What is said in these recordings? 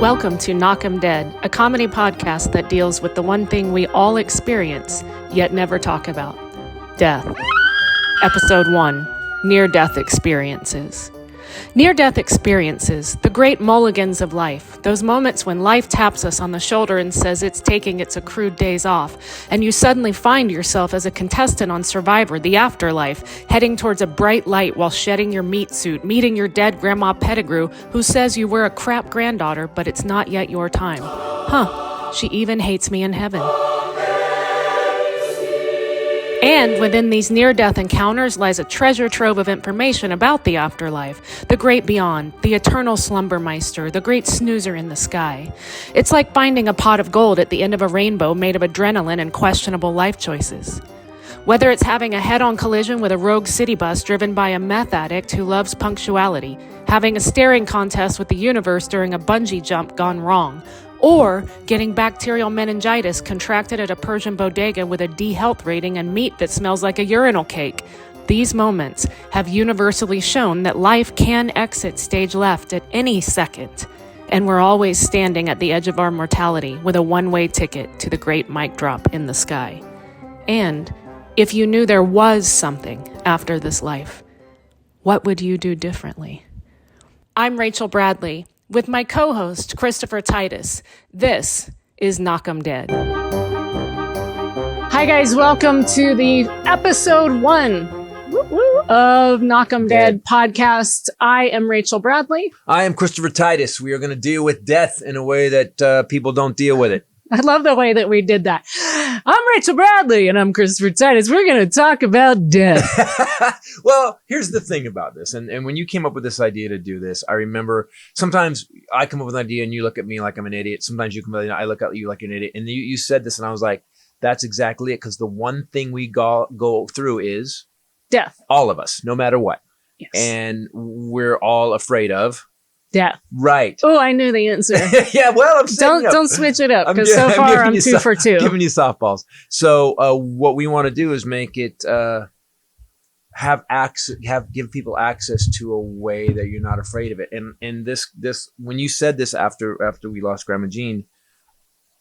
Welcome to Knock 'em Dead, a comedy podcast that deals with the one thing we all experience, yet never talk about: death. Episode 1, Near-Death Experiences. Near-death experiences, the great mulligans of life, those moments when life taps us on the shoulder and says it's taking its accrued days off, and you suddenly find yourself as a contestant on Survivor, the afterlife, heading towards a bright light while shedding your meat suit, meeting your dead grandma Pettigrew, who says you were a crap granddaughter, but it's not yet your time. She even hates me in heaven. And within these near-death encounters lies a treasure trove of information about the afterlife, the great beyond, the eternal slumbermeister, the great snoozer in the sky. It's like finding a pot of gold at the end of a rainbow made of adrenaline and questionable life choices. Whether it's having a head-on collision with a rogue city bus driven by a meth addict who loves punctuality, having a staring contest with the universe during a bungee jump gone wrong, or getting bacterial meningitis contracted at a Persian bodega with a D health rating and meat that smells like a urinal cake. These moments have universally shown that life can exit stage left at any second, and we're always standing at the edge of our mortality with a one-way ticket to the great mic drop in the sky. And if you knew there was something after this life, what would you do differently? I'm Rachel Bradley, with my co-host, Christopher Titus. This is Knock 'em Dead. Hi guys, welcome to the episode 1 of Knock 'em Dead podcast. I am Rachel Bradley. I am Christopher Titus. We are going to deal with death in a way that people don't deal with it. I love the way that we did that. I'm Rachel Bradley, and I'm Christopher Titus. We're going to talk about death. Well, here's the thing about this. And when you came up with this idea to do this, I remember sometimes I come up with an idea and you look at me like I'm an idiot. Sometimes you come up with, I look at you like an idiot. And you said this and I was like, that's exactly it. Because the one thing we go through is death. All of us, no matter what. Yes. And we're all afraid of death. Right. Oh, I knew the answer. Yeah, well, I'm don't switch it up, because so far I'm 2 for 2. Giving you softballs. So what we want to do is make it give people access to a way that you're not afraid of it. And this when you said this after we lost Grandma Jean,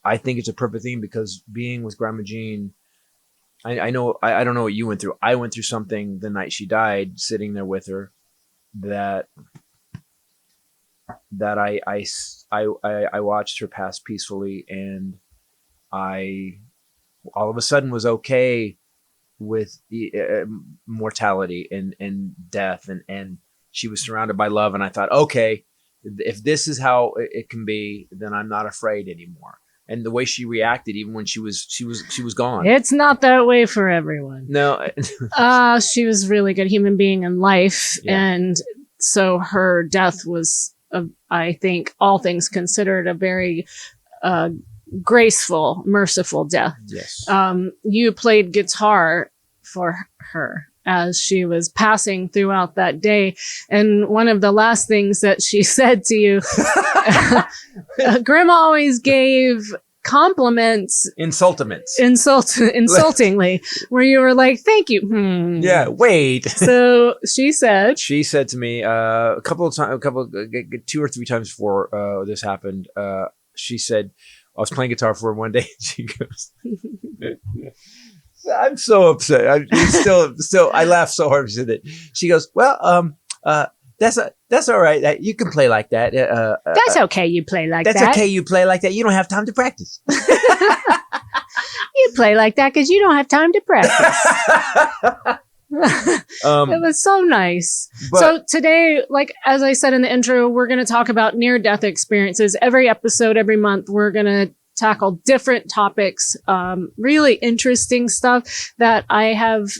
I think it's a perfect thing, because being with Grandma Jean, I know I don't know what you went through. I went through something the night she died, sitting there with her, that I watched her pass peacefully, and I all of a sudden was okay with mortality and death, and she was surrounded by love, and I thought, okay, if this is how it can be, then I'm not afraid anymore. And the way she reacted, even when she was gone. It's not that way for everyone. No. She was a really good human being in life, yeah. And so her death was, I think, all things considered, a very graceful, merciful death. Yes. You played guitar for her as she was passing throughout that day. And one of the last things that she said to you, Grandma always gave compliments. Insultingly, where you were like, thank you. Yeah, wait. So she said to me a couple 2 or 3 times before this happened, she said, I was playing guitar for her one day, and she goes, I'm so upset. I laughed so hard when she said that. She goes, well, that's all right. You can play like that. That's okay. You play like that. That's okay. You play like that. You don't have time to practice. You play like that because you don't have time to practice. It was so nice. So today, like, as I said in the intro, we're going to talk about near-death experiences. Every episode, every month, we're going to tackle different topics, really interesting stuff that I have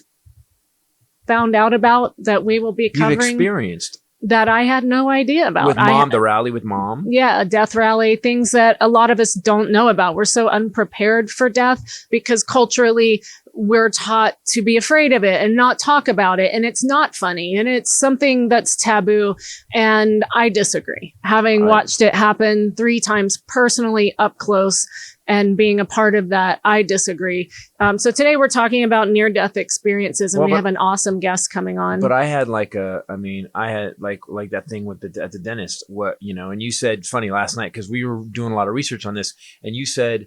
found out about, that we will be covering. You've experienced. That I had no idea about. With Mom, the rally with Mom. Yeah, a death rally, things that a lot of us don't know about. We're so unprepared for death because culturally we're taught to be afraid of it and not talk about it. And it's not funny. And it's something that's taboo. And I disagree. Having watched it happen 3 times personally up close and being a part of that, I disagree. So today we're talking about near-death experiences, and we have an awesome guest coming on. But I had like that thing with at the dentist, and you said, it's funny last night, because we were doing a lot of research on this, and you said,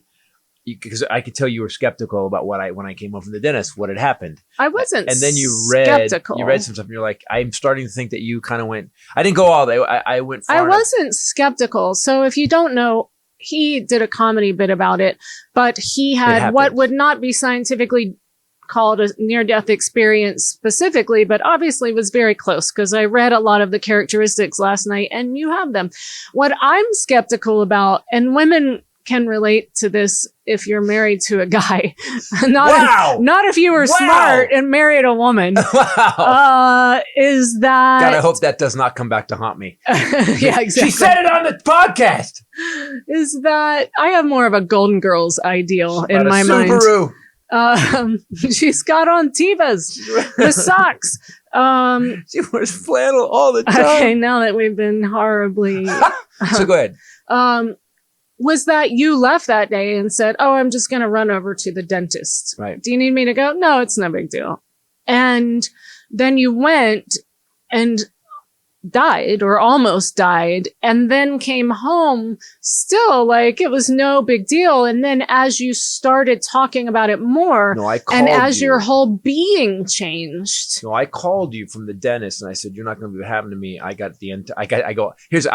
because I could tell you were skeptical about when I came home from the dentist, what had happened. I wasn't. And then skeptical. You read some stuff, and you're like, I'm starting to think that you kind of went. I didn't go all the way. I went far. I wasn't skeptical. So if you don't know, he did a comedy bit about it, but he had what would not be scientifically called a near-death experience specifically, but obviously was very close, because I read a lot of the characteristics last night, and you have them. What I'm skeptical about, and women can relate to this if you're married to a guy, not if you were smart and married a woman, is that... God, I hope that does not come back to haunt me. Yeah, exactly. She said it on the podcast. Is that I have more of a Golden Girls ideal in my mind. She's got on Tevas with socks. She wears flannel all the time. Okay, now that we've been horribly... So go ahead. Was that you left that day and said, oh, I'm just going to run over to the dentist. Right. Do you need me to go? No, it's no big deal. And then you went and died, or almost died, and then came home still like it was no big deal. And then as you started talking about it more, and as your whole being changed. No, I called you from the dentist and I said, you're not going to be having to me. I got the end. I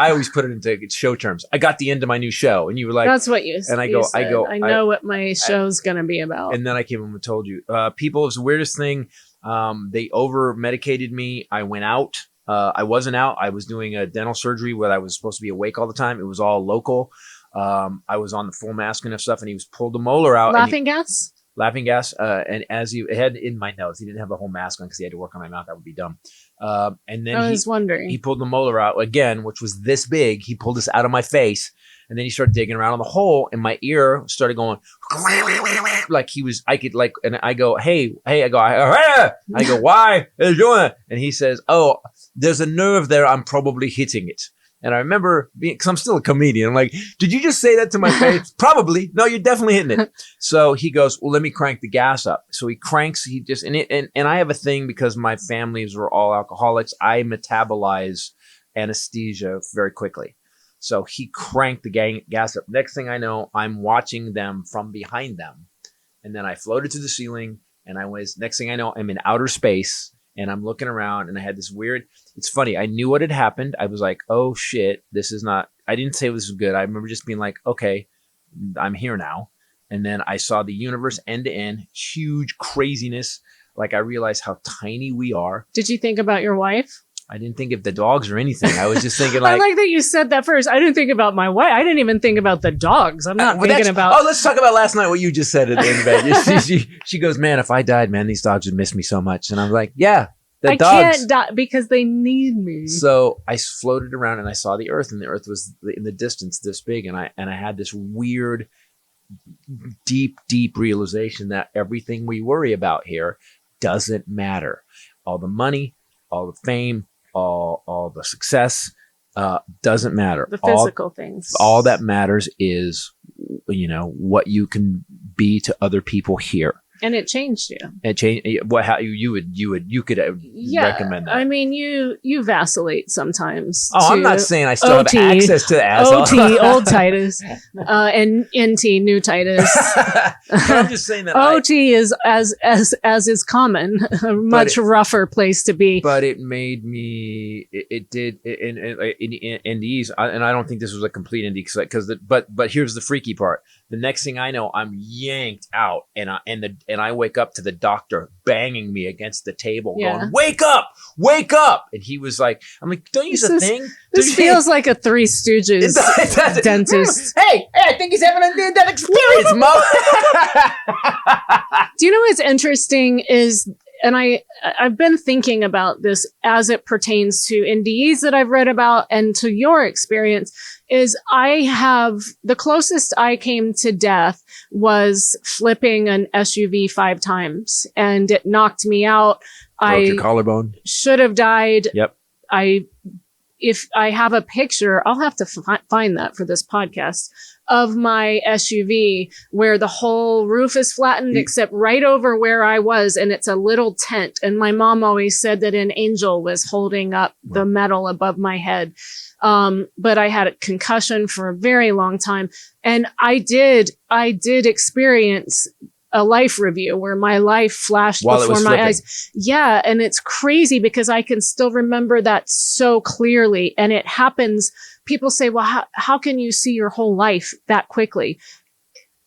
always put it into show terms. I got the end of my new show. And you were like, that's what you said. And I know what my show's going to be about. And then I came home and told you, people, it was the weirdest thing. They over medicated me. I went out. I wasn't out. I was doing a dental surgery where I was supposed to be awake all the time. It was all local. I was on the full mask and stuff, and he was pulled the molar out. Laughing gas? Laughing gas. And as he had in my nose, he didn't have the whole mask on because he had to work on my mouth. That would be dumb. And then I was wondering. He pulled the molar out again, which was this big. He pulled this out of my face. And then he started digging around on the hole, and my ear started going like he was. I could like, and I go, hey, I go, why are you doing it? And he says, oh, there's a nerve there. I'm probably hitting it. And I remember because I'm still a comedian. I'm like, did you just say that to my face? Probably. No, you're definitely hitting it. So he goes, well, let me crank the gas up. So he cranks. And I have a thing because my families were all alcoholics. I metabolize anesthesia very quickly. So he cranked the gas up. Next thing I know, I'm watching them from behind them. And then I floated to the ceiling, and next thing I know, I'm in outer space, and I'm looking around, and I had this weird, it's funny. I knew what had happened. I was like, oh shit, this is not, I didn't say this was good. I remember just being like, okay, I'm here now. And then I saw the universe end to end, huge craziness. Like I realized how tiny we are. Did you think about your wife? I didn't think of the dogs or anything. I was just thinking like... I like that you said that first. I didn't think about my wife. I didn't even think about the dogs. I'm not thinking about... Oh, let's talk about last night, what you just said in bed. She goes, man, if I died, man, these dogs would miss me so much. And I'm like, yeah, the dogs. I can't die because they need me. So I floated around and I saw the earth, and the earth was in the distance this big. And I had this weird, deep realization that everything we worry about here doesn't matter. All the money, all the fame, all the success doesn't matter. The physical things. All that matters is, what you can be to other people here. And it changed you. It changed. How you could recommend that? I mean, you vacillate sometimes. Oh, I'm not saying I still have access to the asshole. OT, old Titus, and NT, new Titus. I'm just saying that OT is as is common, a much rougher place to be. But it made me. It did in NDEs, and I don't think this was a complete NDE but here's the freaky part. The next thing I know, I'm yanked out, and I wake up to the doctor banging me against the table, going, "Wake up!" And he was like, "I'm like, don't use a thing." This feels like a Three Stooges dentist. Hey, I think he's having a near-death experience, Mom. Do you know what's interesting is I've been thinking about this as it pertains to NDEs that I've read about and to your experience. Is the closest I came to death was flipping an SUV 5 times, and it knocked me out. Broke your collarbone. Should have died. Yep. If I have a picture, I'll have to find that for this podcast, of my SUV where the whole roof is flattened except right over where I was, and it's a little tent. And my mom always said that an angel was holding up the metal above my head. But I had a concussion for a very long time. And I did experience a life review where my life flashed before my eyes. Yeah. And it's crazy because I can still remember that so clearly. And it happens. People say, well, how can you see your whole life that quickly?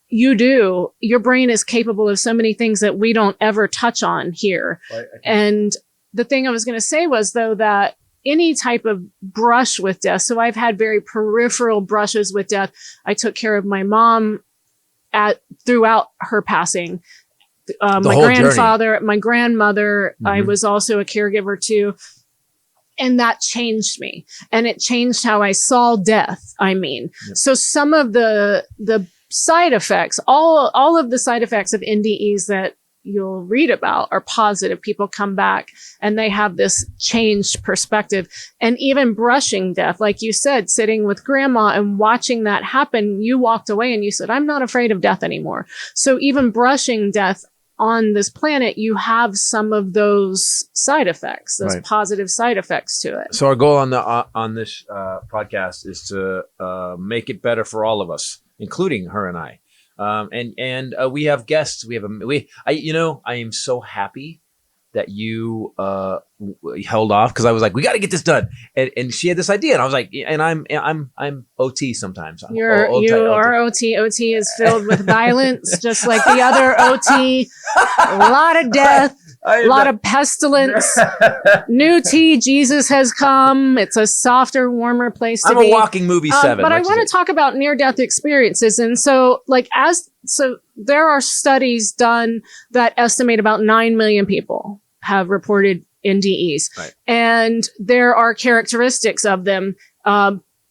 You do. Your brain is capable of so many things that we don't ever touch on here. Right. And the thing I was going to say was, though, that any type of brush with death. So I've had very peripheral brushes with death. I took care of my mom throughout her passing. My grandfather, journey. My grandmother, I was also a caregiver too. And that changed me. And it changed how I saw death. So some of the side effects, all of the side effects of NDEs that you'll read about are positive. People come back and they have this changed perspective. And even brushing death, like you said, sitting with grandma and watching that happen, you walked away and you said, I'm not afraid of death anymore. So even brushing death on this planet, you have some of those side effects, those positive side effects to it. So our goal on this podcast is to make it better for all of us, including her and I. And we have guests. I am so happy that you held off, because I was like, we got to get this done. And she had this idea, and I was like, and I'm OT sometimes. You are OT. OT is filled with violence, just like the other OT. A lot of death. A lot of pestilence. New tea, Jesus has come. It's a softer, warmer place to be. I'm a walking movie 7. But I want to talk about near-death experiences. And so, there are studies done that estimate about 9 million people have reported NDEs. Right. And there are characteristics of them.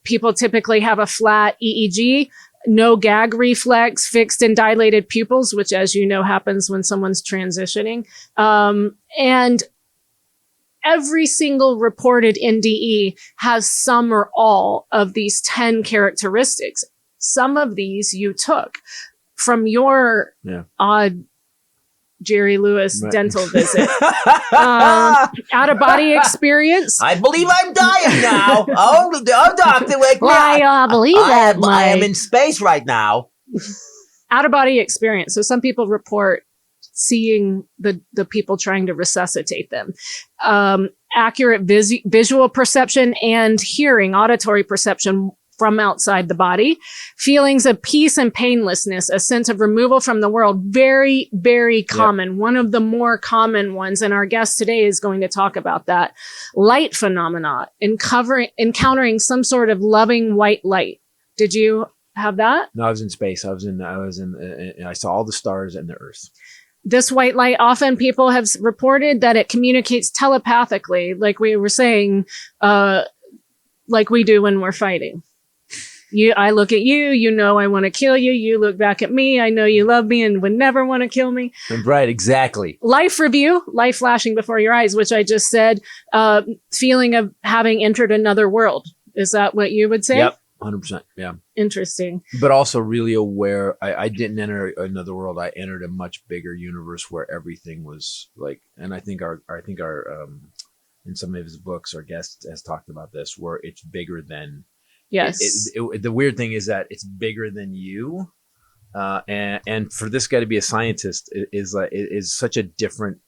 People typically have a flat EEG, no gag reflex, fixed and dilated pupils, which, as you know, happens when someone's transitioning. And every single reported NDE has some or all of these 10 characteristics. Some of these you took from your odd Jerry Lewis dental visit. Out-of-body experience. I believe I'm dying now. Oh, doctor, wake me up. I believe that, Mike. I am in space right now. Out-of-body experience. So some people report seeing the people trying to resuscitate them. Accurate visual perception and hearing, auditory perception from outside the body, feelings of peace and painlessness, a sense of removal from the world. Very, very common. Yep. One of the more common ones. And our guest today is going to talk about that. Light phenomena, encountering some sort of loving white light. Did you have that? No, I was in space. I saw all the stars and the earth. This white light, often people have reported that it communicates telepathically, like we were saying, like we do when we're fighting. I look at you, you know I want to kill you. You look back at me, I know you love me and would never want to kill me. Right, exactly. Life review, life flashing before your eyes, which I just said, feeling of having entered another world. Is that what you would say? Yep, 100%. Yeah. Interesting. But also really aware. I didn't enter another world. I entered a much bigger universe where everything was like, and I think our in some of his books, our guest has talked about this, where it's bigger than. Yes. The weird thing is that it's bigger than you, and for this guy to be a scientist is such a different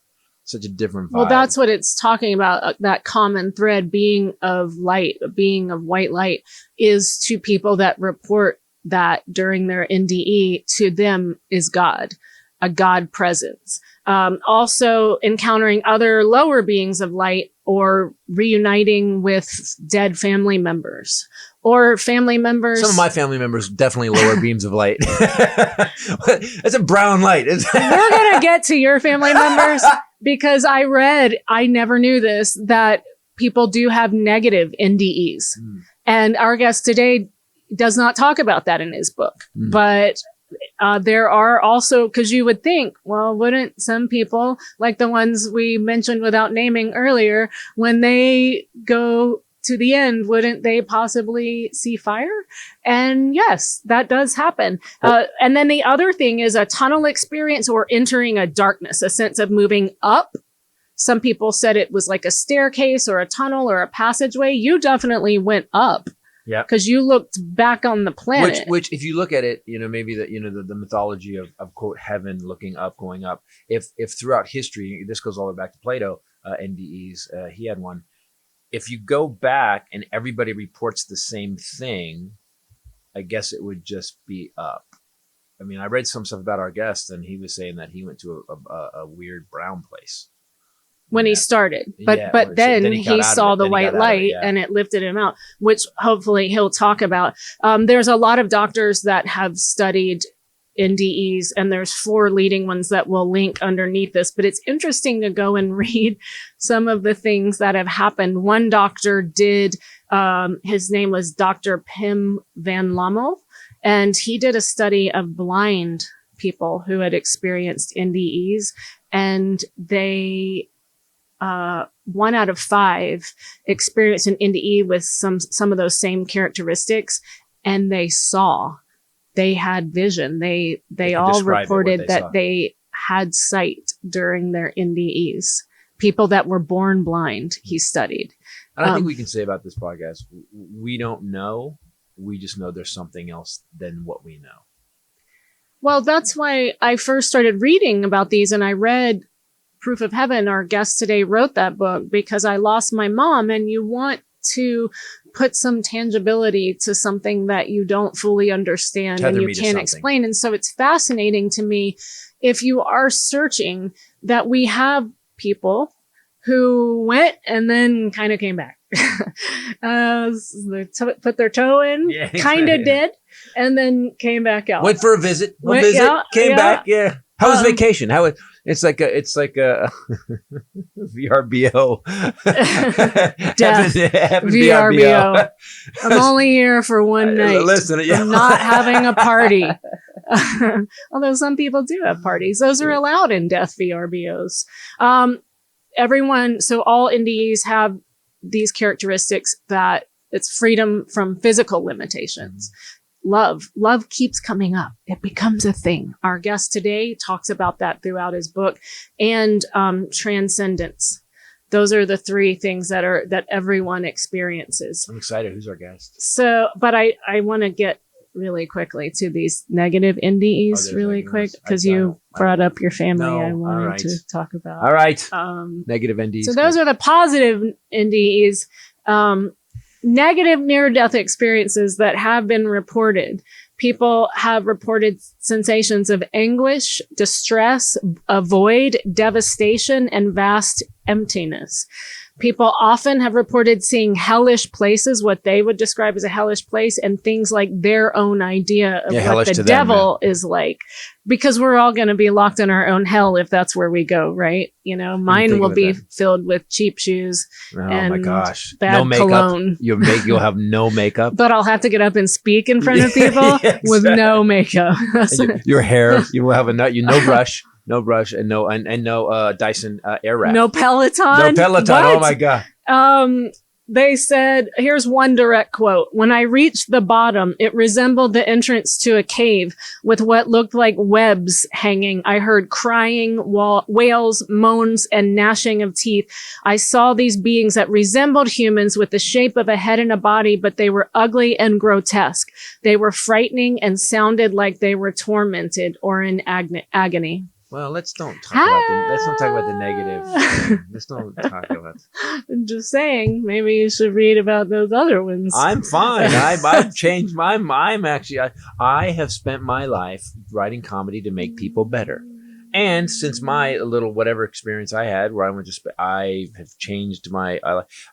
vibe. Well, that's what it's talking about. That common thread, being of light, being of white light, is to people that report that during their NDE, to them is God, a God presence. Also encountering other lower beings of light or reuniting with dead family members or family members. Some of my family members definitely lower beams of light. It's a brown light. We're going to get to your family members because I never knew this, that people do have negative NDEs. And our guest today does not talk about that in his book, but there are also, because you would think, well, wouldn't some people, like the ones we mentioned without naming earlier, when they go to the end, wouldn't they possibly see fire? And yes, that does happen. And then the other thing is a tunnel experience or entering a darkness, a sense of moving up. Some people said it was like a staircase or a tunnel or a passageway. You definitely went up. Yeah, because you looked back on the planet. Which, if you look at it, maybe the mythology of quote heaven, looking up, going up. If throughout history, this goes all the way back to Plato, NDEs, he had one. If you go back and everybody reports the same thing, I guess it would just be up. I mean, I read some stuff about our guest, and he was saying that he went to a weird brown place when he started, but then he saw the white light and it lifted him out, which hopefully he'll talk about. There's a lot of doctors that have studied NDEs, and there's 4 leading ones that we'll link underneath this, but it's interesting to go and read some of the things that have happened. One doctor did, his name was Dr. Pim van Lommel, and he did a study of blind people who had experienced NDEs, and they 1 out of 5 experienced an NDE with some of those same characteristics, and they had vision. They all reported that they had sight during their NDEs. People that were born blind, he studied. And I think we can say about this podcast, we don't know. We just know there's something else than what we know. Well, that's why I first started reading about these, and I read Proof of Heaven. Our guest today wrote that book because I lost my mom, and you want to put some tangibility to something that you don't fully understand and you can't explain. And so it's fascinating to me, if you are searching, that we have people who went and then kind of came back. Put their toe in, kind of did, and then came back out. Went for a visit, came back. Yeah. How was vacation? It's like a VRBO. Death. VRBO. I'm only here for one night. Listen, I'm not having a party. Although some people do have parties. Those are allowed in death VRBOs. So all NDEs have these characteristics, that it's freedom from physical limitations. Love keeps coming up. It becomes a thing. Our guest today talks about that throughout his book, and transcendence. Those are the 3 things that everyone experiences. I'm excited. Who's our guest? So, but I want to get really quickly to these negative NDEs really quick, because you brought up your family. I wanted to talk about. All right. Negative NDEs. So those are the positive NDEs. Negative near-death experiences that have been reported. People have reported sensations of anguish, distress, a void, devastation, and vast emptiness. People often have reported seeing hellish places, what they would describe as a hellish place, and things like their own idea of what the devil is like. Because we're all going to be locked in our own hell if that's where we go, right? Mine will be filled with cheap shoes and my gosh, bad no makeup. Cologne. You'll have no makeup. But I'll have to get up and speak in front of people with no makeup. Your hair, you will have no brush, and no Dyson Airwrap. No Peloton. What? Oh my God. They said, here's one direct quote: "When I reached the bottom, it resembled the entrance to a cave with what looked like webs hanging. I heard crying, wails, moans, and gnashing of teeth. I saw these beings that resembled humans with the shape of a head and a body, but they were ugly and grotesque. They were frightening and sounded like they were tormented or in agony." Well, let's don't talk about the negative. Let's don't talk about. I'm just saying, maybe you should read about those other ones. I'm fine. I've changed I'm actually. I have spent my life writing comedy to make people better, And since my little whatever experience I had, where I went to, I have changed my.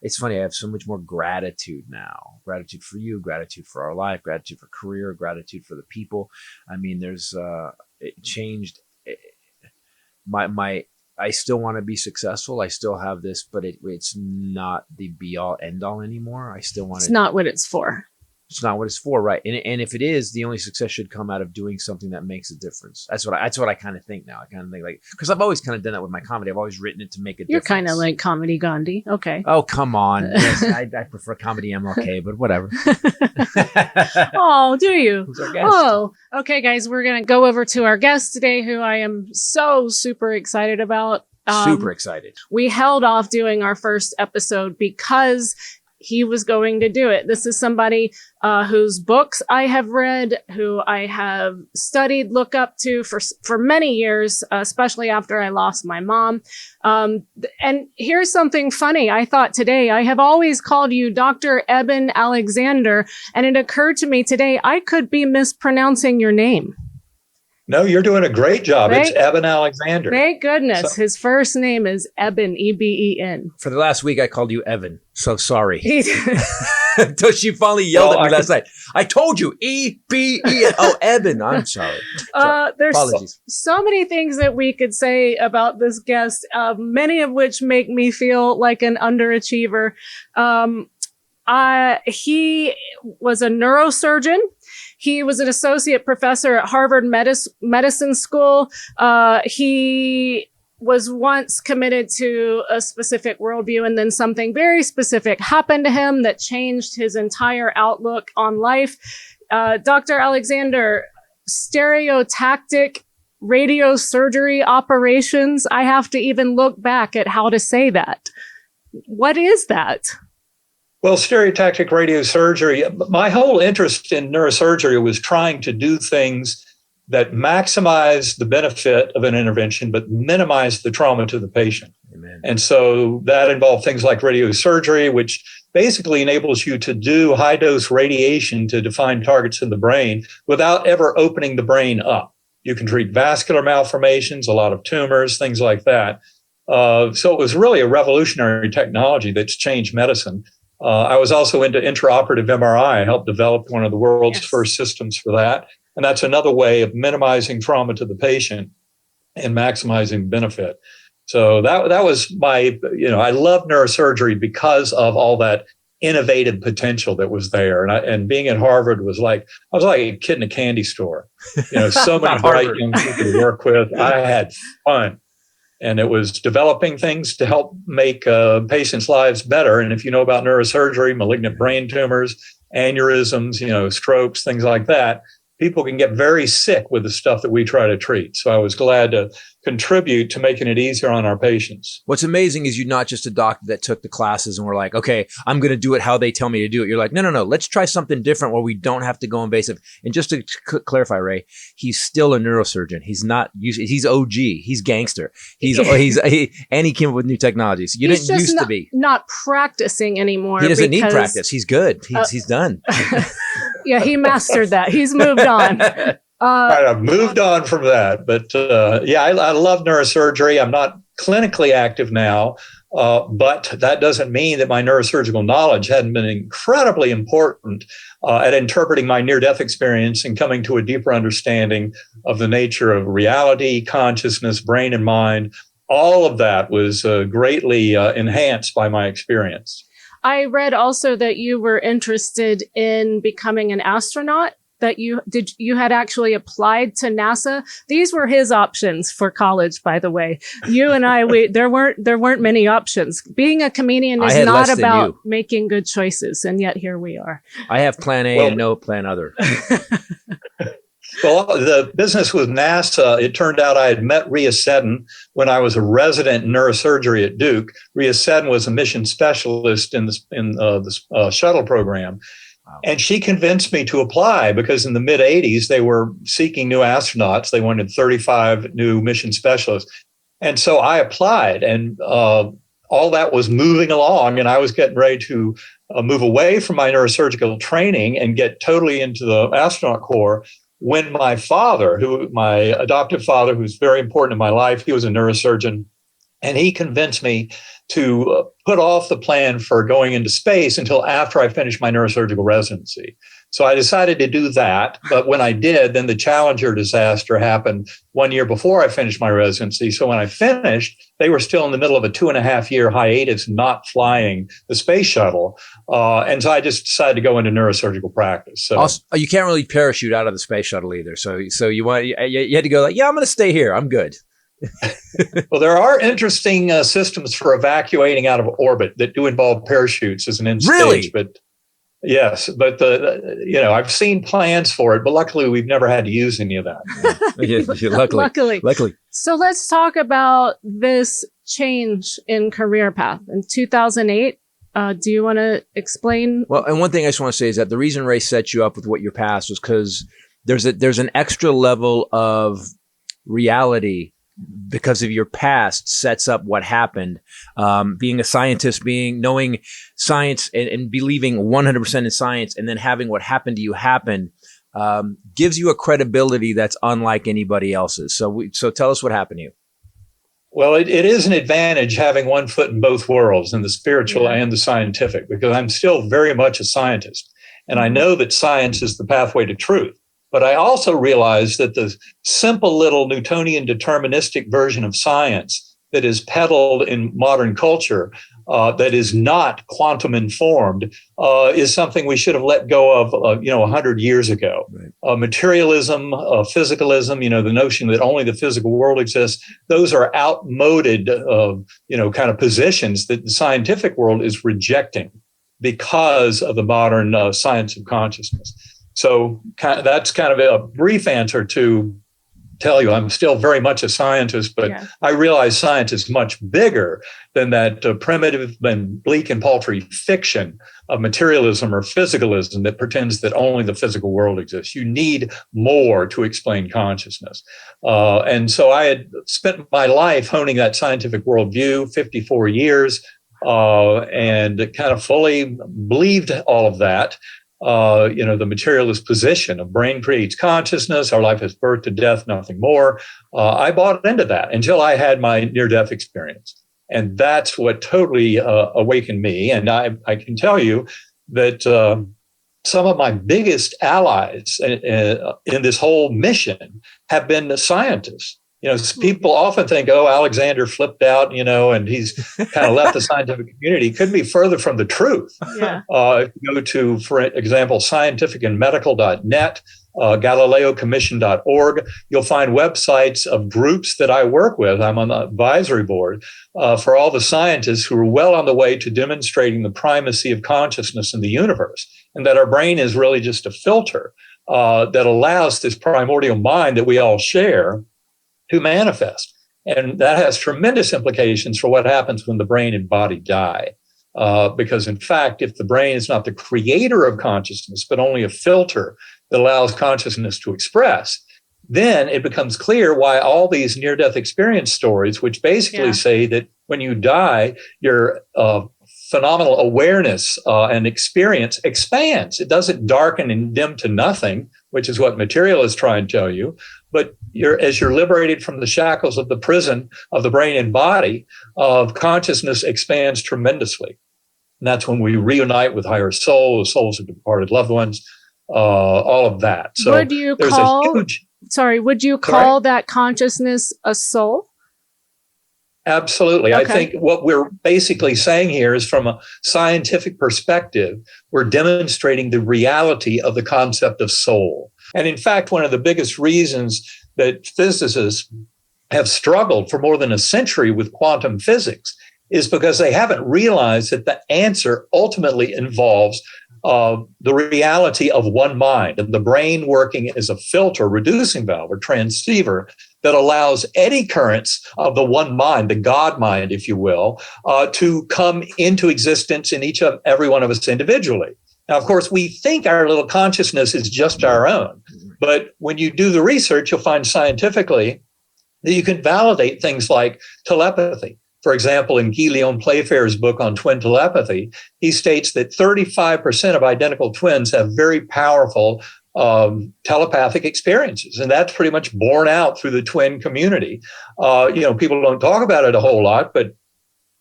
It's funny. I have so much more gratitude now. Gratitude for you. Gratitude for our life. Gratitude for career. Gratitude for the people. I mean, there's it changed. My. I still want to be successful. I still have this, but it's not the be all end all anymore. I still want. It's not what it's for. It's not what it's for, right? And if it is, the only success should come out of doing something that makes a difference. That's what I kind of think now. I kind of think like, because I've always kind of done that with my comedy. I've always written it to make a difference. You're kind of like Comedy Gandhi. Okay. Oh, come on. Yes, I prefer comedy MLK, but whatever. Oh, do you? Who's our guest? Oh, okay, guys. We're going to go over to our guest today, who I am so super excited about. Super excited. We held off doing our first episode because he was going to do it. This is somebody whose books I have read, who I have studied, look up to for many years, especially after I lost my mom. And here's something funny. I thought today, I have always called you Dr. Eben Alexander, and it occurred to me today, I could be mispronouncing your name. No, you're doing a great job. It's Eben Alexander. Thank goodness. His first name is Eben, E-B-E-N. For the last week, I called you Evan. So sorry. Until she finally yelled at me last night. I told you, E-B-E-N. Oh, Eben. I'm sorry. There's apologies. So many things that we could say about this guest, many of which make me feel like an underachiever. He was a neurosurgeon. He was an associate professor at Harvard Medicine School. He was once committed to a specific worldview, and then something very specific happened to him that changed his entire outlook on life. Dr. Alexander, stereotactic radiosurgery operations. I have to even look back at how to say that. What is that? Well, stereotactic radiosurgery, my whole interest in neurosurgery was trying to do things that maximize the benefit of an intervention, but minimize the trauma to the patient. Amen. And so that involved things like radiosurgery, which basically enables you to do high dose radiation to define targets in the brain without ever opening the brain up. You can treat vascular malformations, a lot of tumors, things like that. So it was really a revolutionary technology that's changed medicine. I was also into intraoperative MRI. I helped develop one of the world's first systems for that. And that's another way of minimizing trauma to the patient and maximizing benefit. So that was my, I love neurosurgery because of all that innovative potential that was there. And being at Harvard was like, I was like a kid in a candy store. So many bright young people to work with. I had fun. And it was developing things to help make patients' lives better. And if you know about neurosurgery, malignant brain tumors, aneurysms, strokes, things like that, people can get very sick with the stuff that we try to treat. So I was glad to contribute to making it easier on our patients. What's amazing is you're not just a doctor that took the classes and we're like, okay, I'm going to do it how they tell me to do it. You're like, no, let's try something different where we don't have to go invasive. And just to clarify, Ray, he's still a neurosurgeon. He's not, he's OG. He's gangster. And he came up with new technologies. You didn't used to be. Not practicing anymore. He doesn't need practice. He's good. He's done. Yeah, he mastered that. He's moved on. Right, I've moved on from that. But I love neurosurgery. I'm not clinically active now, but that doesn't mean that my neurosurgical knowledge hadn't been incredibly important at interpreting my near-death experience and coming to a deeper understanding of the nature of reality, consciousness, brain and mind. All of that was greatly enhanced by my experience. I read also that you were interested in becoming an astronaut, that you had actually applied to NASA. These were his options for college, by the way. You and I, there weren't many options. Being a comedian is not about making good choices, and yet here we are. I have plan A and no plan other. Well, the business with NASA, it turned out I had met Rhea Seddon when I was a resident in neurosurgery at Duke. Rhea Seddon was a mission specialist in the shuttle program. Wow. And she convinced me to apply because in the mid-'80s, they were seeking new astronauts. They wanted 35 new mission specialists. And so I applied, and all that was moving along, and I was getting ready to move away from my neurosurgical training and get totally into the astronaut corps when my father, my adoptive father, who's very important in my life, he was a neurosurgeon, and he convinced me to put off the plan for going into space until after I finished my neurosurgical residency. So I decided to do that. But when I did, then the Challenger disaster happened 1 year before I finished my residency. So when I finished, they were still in the middle of a 2.5-year hiatus, not flying the space shuttle. And so I just decided to go into neurosurgical practice. So also, you can't really parachute out of the space shuttle either. So you had to go like, yeah, I'm going to stay here. I'm good. Well, there are interesting systems for evacuating out of orbit that do involve parachutes as an end Really? stage. But yes, but I've seen plans for it, but luckily we've never had to use any of that. Luckily. So let's talk about this change in career path in 2008. Do you want to explain? Well, and one thing I just want to say is that the reason Ray set you up with what your past was because there's an extra level of reality because of your past sets up what happened. Being a scientist, knowing science and believing 100% in science, and then having what happened to you happen, gives you a credibility that's unlike anybody else's. So tell us what happened to you. Well, it is an advantage having one foot in both worlds, in the spiritual and the scientific, because I'm still very much a scientist. And I know that science is the pathway to truth. But I also realize that the simple little Newtonian deterministic version of science that is peddled in modern culture, that is not quantum informed, is something we should have let go of, 100 years ago. Right. Materialism, physicalism, the notion that only the physical world exists, those are outmoded, kind of positions that the scientific world is rejecting because of the modern science of consciousness. So that's kind of a brief answer to tell you I'm still very much a scientist, but I realize science is much bigger than that primitive and bleak and paltry fiction of materialism or physicalism that pretends that only the physical world exists. You need more to explain consciousness. And so I had spent my life honing that scientific worldview, 54 years, and kind of fully believed all of that. The materialist position of brain creates consciousness, our life is birth to death, nothing more. I bought into that until I had my near-death experience. And that's what totally awakened me. And I can tell you that some of my biggest allies in this whole mission have been the scientists. People often think, Alexander flipped out, and he's kind of left the scientific community. Couldn't be further from the truth. Yeah. If you go to, for example, scientificandmedical.net, GalileoCommission.org, you'll find websites of groups that I work with. I'm on the advisory board for all the scientists who are well on the way to demonstrating the primacy of consciousness in the universe, and that our brain is really just a filter that allows this primordial mind that we all share to manifest. And that has tremendous implications for what happens when the brain and body die. Because in fact, if the brain is not the creator of consciousness, but only a filter that allows consciousness to express, then it becomes clear why all these near-death experience stories, which basically say that when you die, your phenomenal awareness and experience expands. It doesn't darken and dim to nothing, which is what materialists try and tell you. But as you're liberated from the shackles of the prison of the brain and body, of consciousness expands tremendously. And that's when we reunite with higher soul, the souls of departed loved ones, all of that. So would you call that consciousness a soul? Absolutely. Okay. I think what we're basically saying here is, from a scientific perspective, we're demonstrating the reality of the concept of soul. And in fact, one of the biggest reasons that physicists have struggled for more than a century with quantum physics is because they haven't realized that the answer ultimately involves the reality of one mind, and the brain working as a filter, reducing valve, or transceiver that allows eddy currents of the one mind, the God mind, if you will, to come into existence in every one of us individually. Now, of course, we think our little consciousness is just our own, but when you do the research, you'll find scientifically that you can validate things like telepathy. For example, in Guillaume Playfair's book on twin telepathy, he states that 35% of identical twins have very powerful telepathic experiences. And that's pretty much borne out through the twin community. People don't talk about it a whole lot, but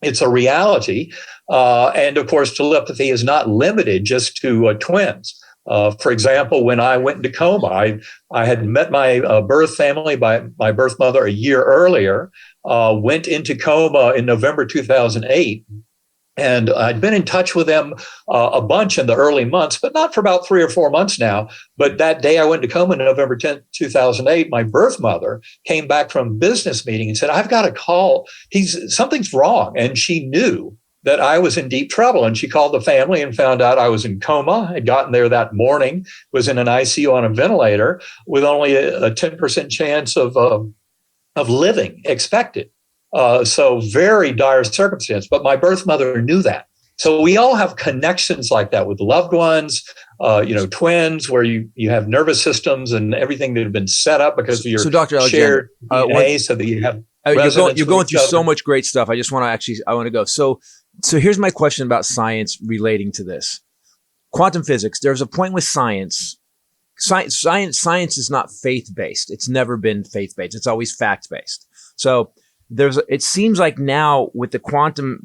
it's a reality. And of course, telepathy is not limited just to twins. For example, when I went into coma, I had met my birth family by my birth mother a year earlier, went into coma in November 2008. And I'd been in touch with them a bunch in the early months, but not for about 3 or 4 months now. But that day I went to coma, November 10th, 2008, my birth mother came back from a business meeting and said, I've got a call. Something's wrong. And she knew that I was in deep trouble. And she called the family and found out I was in coma. I'd gotten there that morning, was in an ICU on a ventilator with only a 10% chance of living expected. So very dire circumstance, but my birth mother knew that. So we all have connections like that with loved ones, twins, where you have nervous systems and everything that have been set up because of your Dr. shared DNA, so that you have. You're going through so much great stuff. I just want to go. So here's my question about science relating to this. Quantum physics. There's a point with science. Science is not faith-based. It's never been faith-based. It's always fact-based. So it seems like now with quantum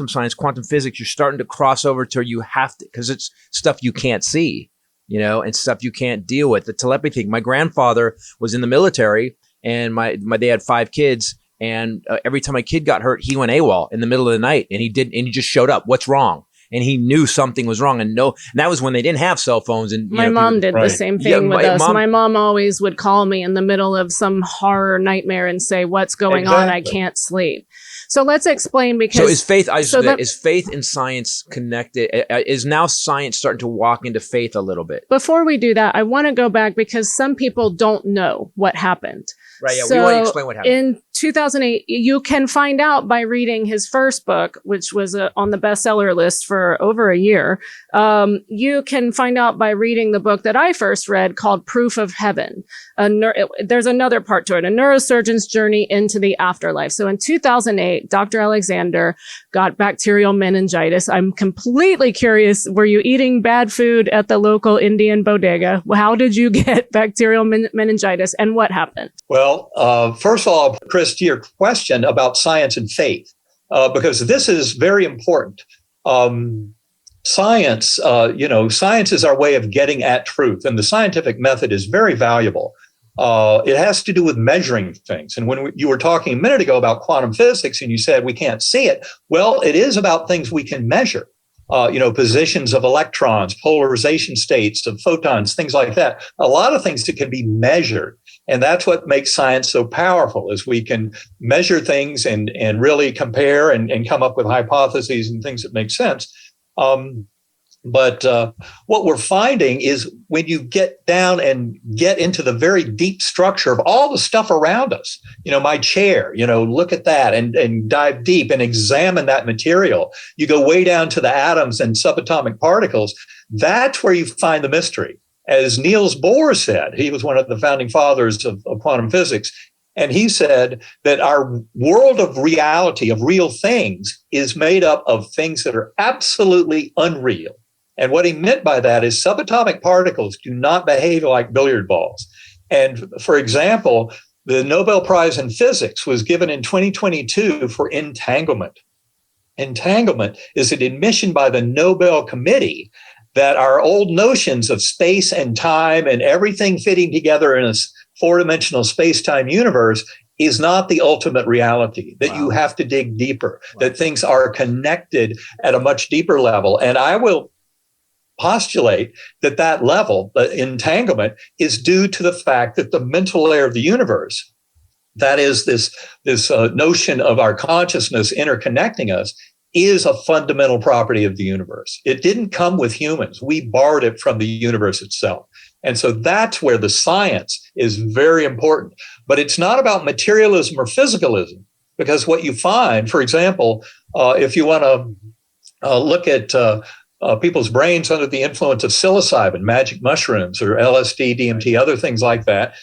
science, quantum physics, you're starting to cross over to you have to, because it's stuff you can't see, and stuff you can't deal with. The telepathy thing. My grandfather was in the military, and my they had 5 kids, and every time a kid got hurt, he went AWOL in the middle of the night, and he just showed up. What's wrong? And he knew something was wrong. And that was when they didn't have cell phones. And my mom did the same thing with us. My mom always would call me in the middle of some horror nightmare and say, what's going on? I can't sleep. So let's explain, because is faith and science connected? Is now science starting to walk into faith a little bit? Before we do that, I want to go back, because some people don't know what happened. Right. Yeah. So we want to explain what happened. In 2008, you can find out by reading his first book, which was on the bestseller list for over a year. You can find out by reading the book that I first read called Proof of Heaven. There's another part to it, a neurosurgeon's journey into the afterlife. So in 2008, Dr. Alexander got bacterial meningitis. I'm completely curious. Were you eating bad food at the local Indian bodega? How did you get bacterial meningitis, and what happened? Well, first of all, Chris, to your question about science and faith, because this is very important. Science is our way of getting at truth, and the scientific method is very valuable. It has to do with measuring things. And when you were talking a minute ago about quantum physics, and you said we can't see it, well, it is about things we can measure. Positions of electrons, polarization states of photons, things like that. A lot of things that can be measured. And that's what makes science so powerful, is we can measure things and really compare and come up with hypotheses and things that make sense. But what we're finding is when you get down and get into the very deep structure of all the stuff around us, my chair, look at that and dive deep and examine that material. You go way down to the atoms and subatomic particles. That's where you find the mystery. As Niels Bohr said, he was one of the founding fathers of quantum physics. And he said that our world of reality, of real things, is made up of things that are absolutely unreal. And what he meant by that is subatomic particles do not behave like billiard balls. And for example, the Nobel Prize in Physics was given in 2022 for entanglement. Entanglement is an admission by the Nobel Committee that our old notions of space and time and everything fitting together in a 4-dimensional space-time universe is not the ultimate reality, that you have to dig deeper, that things are connected at a much deeper level. And I will postulate that level, the entanglement, is due to the fact that the mental layer of the universe, that is this notion of our consciousness interconnecting us, is a fundamental property of the universe. It didn't come with humans. We borrowed it from the universe itself. And so that's where the science is very important. But it's not about materialism or physicalism, because what you find, for example, if you want to look at people's brains under the influence of psilocybin, magic mushrooms, or LSD, DMT, other things like that,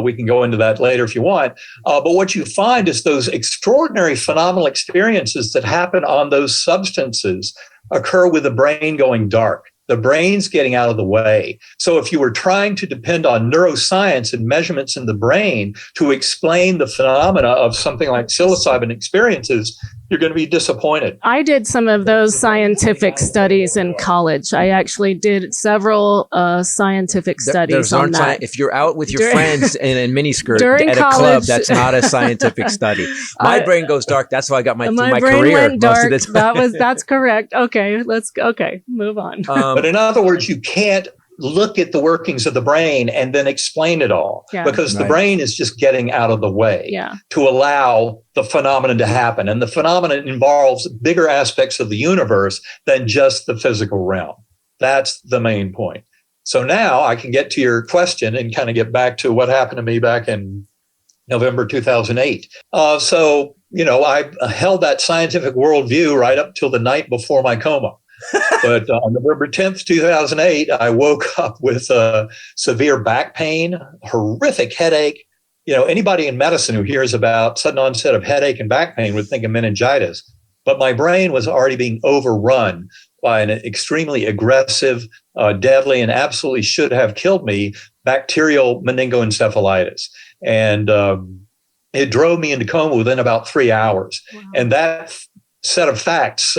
we can go into that later if you want. But what you find is those extraordinary phenomenal experiences that happen on those substances occur with the brain going dark. The brain's getting out of the way. So if you were trying to depend on neuroscience and measurements in the brain to explain the phenomena of something like psilocybin experiences, you're going to be disappointed. I did some of those scientific studies in college. I actually did several scientific studies on that. If you're out with your friends in a miniskirt During at college, a club, that's not a scientific study. My brain goes dark. That's why I got my brain career. went dark. Most of the time. That's correct. Okay, move on. But in other words, you can't look at the workings of the brain and then explain it all, because the brain is just getting out of the way to allow the phenomenon to happen. And the phenomenon involves bigger aspects of the universe than just the physical realm. That's the main point. So now I can get to your question and kind of get back to what happened to me back in November 2008. So, I held that scientific worldview right up till the night before my coma. But on November 10th, 2008, I woke up with severe back pain, horrific headache. Anybody in medicine who hears about sudden onset of headache and back pain would think of meningitis. But my brain was already being overrun by an extremely aggressive, deadly, and absolutely should have killed me bacterial meningoencephalitis. And it drove me into coma within about 3 hours. Wow. And that set of facts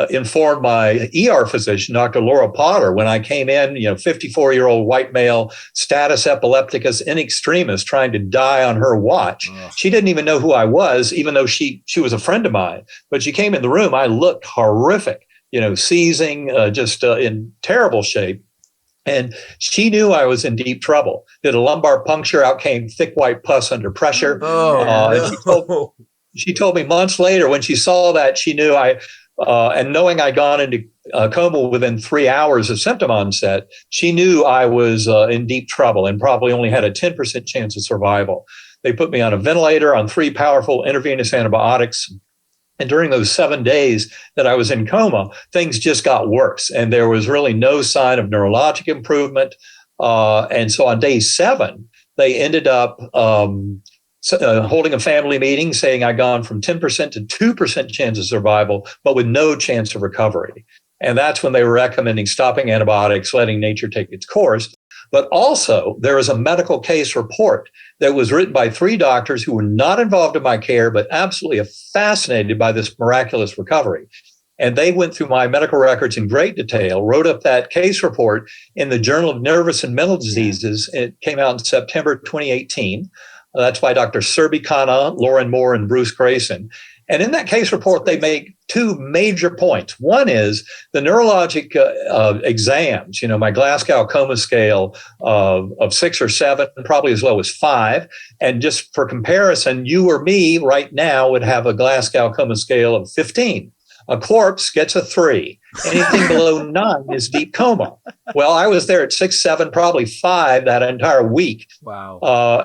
informed my ER physician, Dr. Laura Potter, when I came in, 54-year-old white male, status epilepticus in extremis, trying to die on her watch. She didn't even know who I was, even though she was a friend of mine. But she came in the room, I looked horrific, seizing, just in terrible shape. And she knew I was in deep trouble. Did a lumbar puncture, out came thick white pus under pressure. And she told me months later, when she saw that, she knew and knowing I'd gone into coma within 3 hours of symptom onset, she knew I was in deep trouble and probably only had a 10% chance of survival. They put me on a ventilator, on 3 powerful intravenous antibiotics. And during those 7 days that I was in coma, things just got worse. And there was really no sign of neurologic improvement. And so on day 7, they ended up holding a family meeting saying I'd gone from 10% to 2% chance of survival, but with no chance of recovery. And that's when they were recommending stopping antibiotics, letting nature take its course. But also, there was a medical case report that was written by 3 doctors who were not involved in my care, but absolutely fascinated by this miraculous recovery. And they went through my medical records in great detail, wrote up that case report in the Journal of Nervous and Mental Diseases. It came out in September 2018. That's by Dr. Serbi Khanna, Lauren Moore, and Bruce Grayson. And in that case report, they make 2 major points. One is the neurologic exams, my Glasgow coma scale of 6 or 7, probably as low as 5. And just for comparison, you or me right now would have a Glasgow coma scale of 15. A corpse gets a 3. Anything below 9 is deep coma. Well, I was there at 6, 7, probably 5 that entire week. Wow.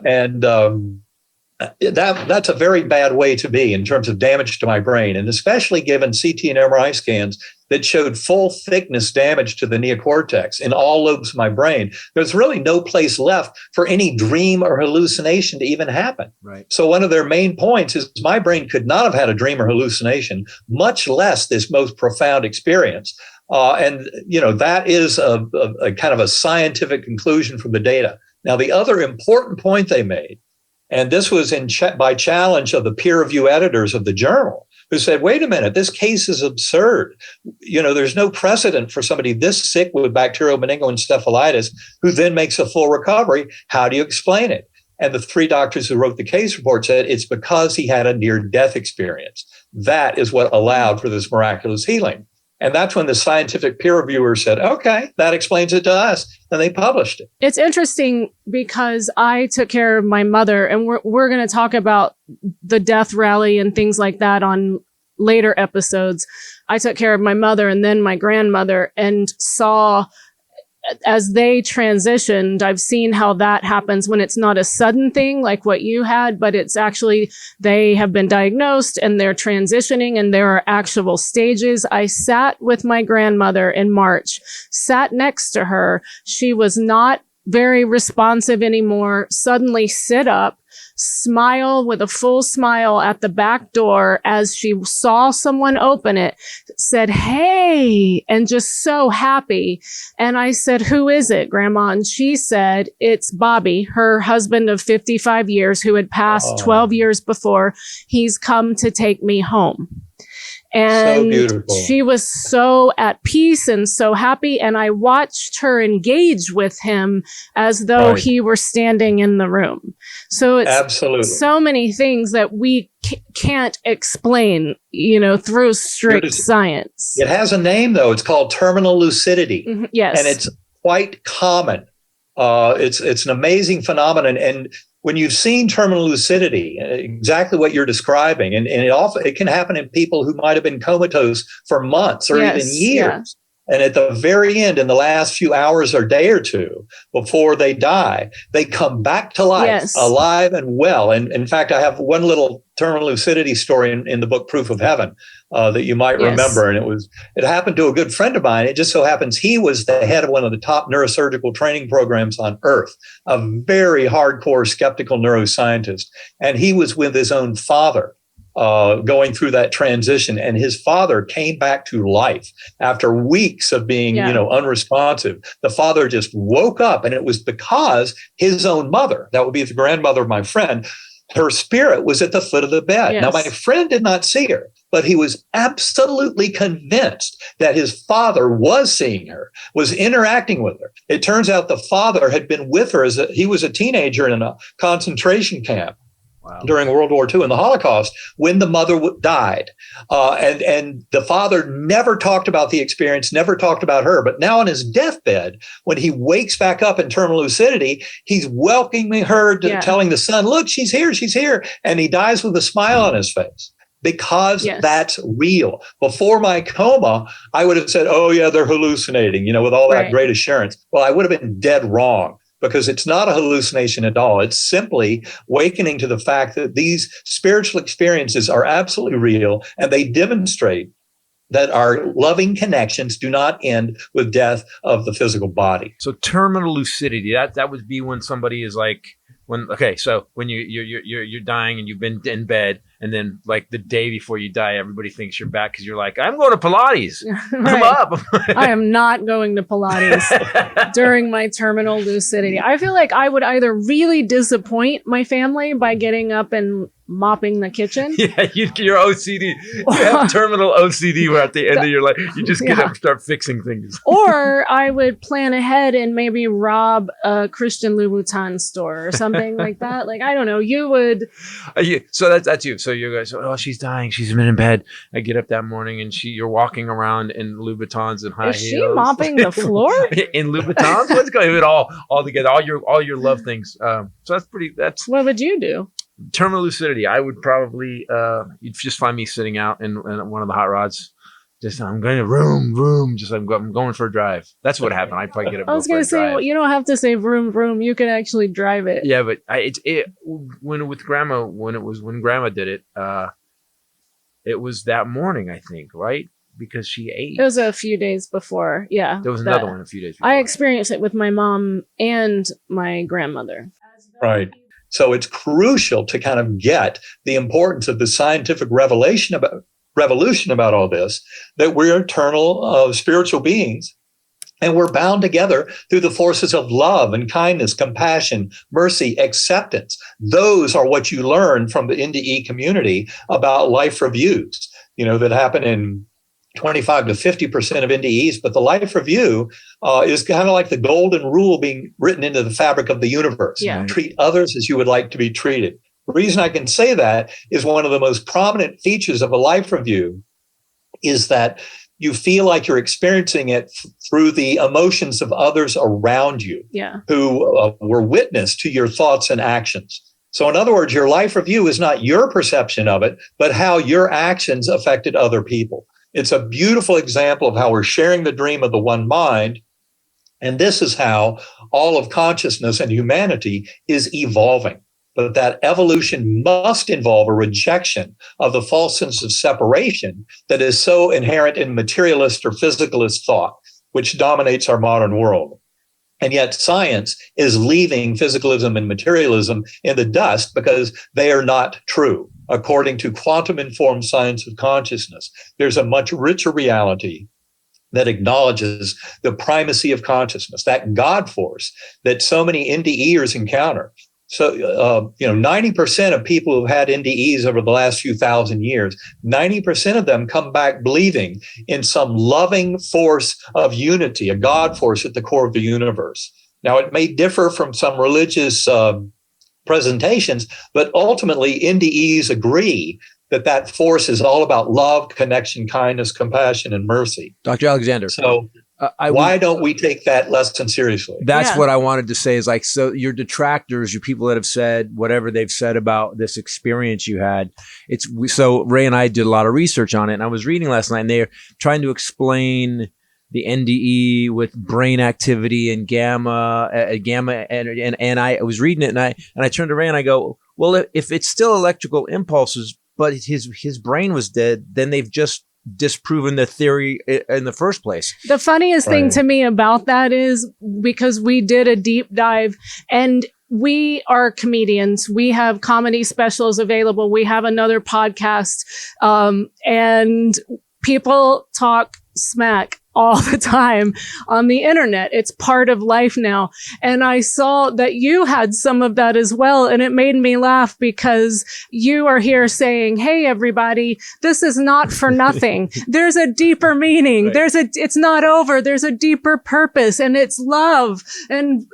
That's a very bad way to be in terms of damage to my brain, and especially given CT and MRI scans that showed full thickness damage to the neocortex in all lobes of my brain. There's really no place left for any dream or hallucination to even happen. Right. So one of their main points is my brain could not have had a dream or hallucination, much less this most profound experience. And that is a kind of a scientific conclusion from the data. Now, the other important point they made, and this was by challenge of the peer review editors of the journal, who said, wait a minute, this case is absurd. There's no precedent for somebody this sick with bacterial meningoencephalitis who then makes a full recovery. How do you explain it? And the 3 doctors who wrote the case report said it's because he had a near-death experience. That is what allowed for this miraculous healing. And that's when the scientific peer reviewer said, okay, that explains it to us. And they published it. It's interesting because I took care of my mother, and we're going to talk about the death rally and things like that on later episodes. I took care of my mother and then my grandmother, and saw as they transitioned, I've seen how that happens when it's not a sudden thing like what you had, but it's actually they have been diagnosed and they're transitioning and there are actual stages. I sat with my grandmother in March, sat next to her. She was not very responsive anymore, suddenly sit up. smile with a full smile at the back door as she saw someone open it, said, "Hey," and just so happy. And I said, "Who is it, Grandma?" And she said, "It's Bobby, her husband of 55 years who had passed 12 years before. He's come to take me home." And so beautiful. She was so at peace and so happy. And I watched her engage with him as though he were standing in the room. So it's absolutely so many things that we can't explain, through strict science. It has a name, though. It's called terminal lucidity. Mm-hmm. Yes. And it's quite common. It's an amazing phenomenon. And when you've seen terminal lucidity, exactly what you're describing, and it can happen in people who might have been comatose for months or even years. Yeah. And at the very end, in the last few hours or day or two before they die, they come back to life, alive and well. And in fact, I have one little terminal lucidity story in the book Proof of Heaven that you might remember. And it happened to a good friend of mine. It just so happens he was the head of one of the top neurosurgical training programs on earth, a very hardcore skeptical neuroscientist. And he was with his own father going through that transition. And his father came back to life after weeks of being, unresponsive. The father just woke up, and it was because his own mother, that would be the grandmother of my friend, her spirit was at the foot of the bed. Yes. Now, my friend did not see her, but he was absolutely convinced that his father was seeing her, was interacting with her. It turns out the father had been with her he was a teenager in a concentration camp. Wow. During World War II and the Holocaust, when the mother died. And the father never talked about the experience, never talked about her. But now on his deathbed, when he wakes back up in terminal lucidity, he's welcoming her, telling the son, "Look, she's here, she's here." And he dies with a smile on his face. Because that's real. Before my coma, I would have said, "Oh, yeah, they're hallucinating," with all that great assurance. Well, I would have been dead wrong. Because it's not a hallucination at all. It's simply awakening to the fact that these spiritual experiences are absolutely real, and they demonstrate that our loving connections do not end with death of the physical body. So terminal lucidity, that would be when somebody is like, when you're dying and you've been in bed, and then like the day before you die, everybody thinks you're back because you're like, "I'm going to Pilates. I'm up." I am not going to Pilates during my terminal lucidity. I feel like I would either really disappoint my family by getting up and mopping the kitchen. Yeah, you're OCD. You have terminal OCD where at the end of your life, you just get up and start fixing things. Or I would plan ahead and maybe rob a Christian Louboutin store or something like that. Like, I don't know. You would. So that's you. So you guys, "Oh, she's dying. She's been in bed." I get up that morning and you're walking around in Louboutins and high heels. Is she mopping the floor? In Louboutins? Let's go it all together. All your love things. So that's. What would you do? Terminal lucidity. I would probably you'd just find me sitting out in one of the hot rods. Just I'm going to room. Just I'm going for a drive. That's what happened. I'd probably get up. I was going to say, well, you don't have to say vroom. You can actually drive it. Yeah, but when Grandma did it, it was that morning, I think, right? Because she ate. It was a few days before. Yeah, there was another one a few days before. I experienced it with my mom and my grandmother. Right. So it's crucial to kind of get the importance of the scientific revolution about all this, that we're eternal spiritual beings, and we're bound together through the forces of love and kindness, compassion, mercy, acceptance. Those are what you learn from the NDE community about life reviews, that happen in 25 to 50% of NDEs, but the life review is kind of like the golden rule being written into the fabric of the universe. Yeah. Treat others as you would like to be treated. The reason I can say that is one of the most prominent features of a life review is that you feel like you're experiencing it through the emotions of others around you who were witness to your thoughts and actions. So in other words, your life review is not your perception of it, but how your actions affected other people. It's a beautiful example of how we're sharing the dream of the one mind. And this is how all of consciousness and humanity is evolving. But that evolution must involve a rejection of the false sense of separation that is so inherent in materialist or physicalist thought, which dominates our modern world. And yet science is leaving physicalism and materialism in the dust because they are not true. According to quantum-informed science of consciousness, there's a much richer reality that acknowledges the primacy of consciousness, that God force that so many NDEers encounter. So, 90% of people who've had NDEs over the last few thousand years, 90% of them come back believing in some loving force of unity, a God force at the core of the universe. Now, it may differ from some religious presentations, but ultimately NDEs agree that force is all about love, connection, kindness, compassion, and mercy. Dr. Alexander. So why don't we take that lesson seriously? That's what I wanted to say is like, so your detractors, your people that have said whatever they've said about this experience you had, so Ray and I did a lot of research on it, and I was reading last night, and they're trying to explain the NDE with brain activity and gamma, and I was reading it, and I turned to Ray and I go, well, if it's still electrical impulses, but his brain was dead, then they've just disproven the theory in the first place. The funniest thing to me about that is because we did a deep dive, and we are comedians. We have comedy specials available. We have another podcast, and people talk smack all the time on the internet. It's part of life now. And I saw that you had some of that as well. And it made me laugh because you are here saying, hey, everybody, this is not for nothing. There's a deeper meaning. Right. It's not over. There's a deeper purpose, and it's love and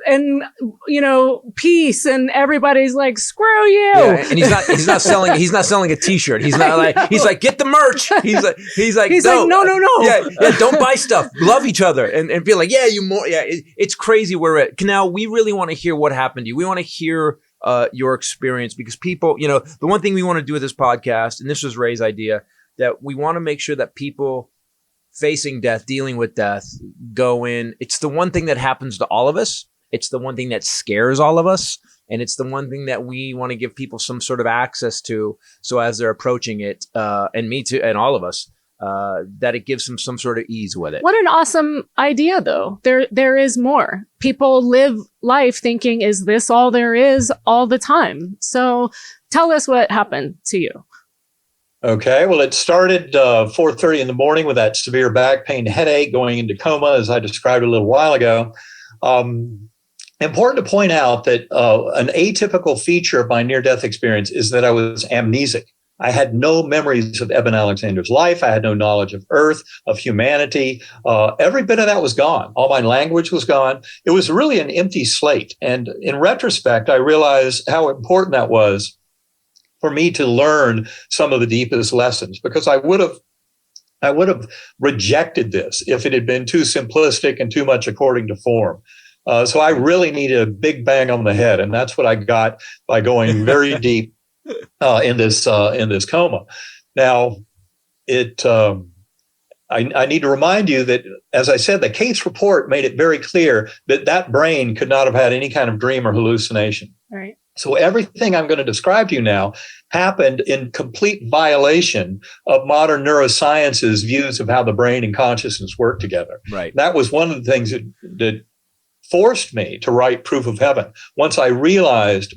peace. And everybody's like, screw you. Yeah, and he's not selling a t-shirt. He's like, get the merch. He's like, no. Yeah, don't buy stuff. Love each other and feel like, it's crazy where we're at. Now we really want to hear what happened to you. We want to hear your experience, because people, the one thing we want to do with this podcast, and this was Ray's idea, that we want to make sure that people facing death, dealing with death, go in. It's the one thing that happens to all of us. It's the one thing that scares all of us. And it's the one thing that we want to give people some sort of access to. So as they're approaching it, and me too, and all of us, that it gives them some sort of ease with it. What an awesome idea, though. There is more. People live life thinking, is this all there is all the time? So tell us what happened to you. Okay, well, it started 4:30 in the morning with that severe back pain, headache, going into coma, as I described a little while ago. Important to point out that an atypical feature of my near-death experience is that I was amnesic. I had no memories of Eben Alexander's life. I had no knowledge of Earth, of humanity. Every bit of that was gone. All my language was gone. It was really an empty slate. And in retrospect, I realized how important that was for me to learn some of the deepest lessons, because I would have rejected this if it had been too simplistic and too much according to form. So I really needed a big bang on the head, and that's what I got by going very deep in this coma. Now, I need to remind you that, as I said, the case report made it very clear that brain could not have had any kind of dream or hallucination. Right. So everything I'm going to describe to you now happened in complete violation of modern neuroscience's views of how the brain and consciousness work together. Right. That That was one of the things that forced me to write Proof of Heaven. Once I realized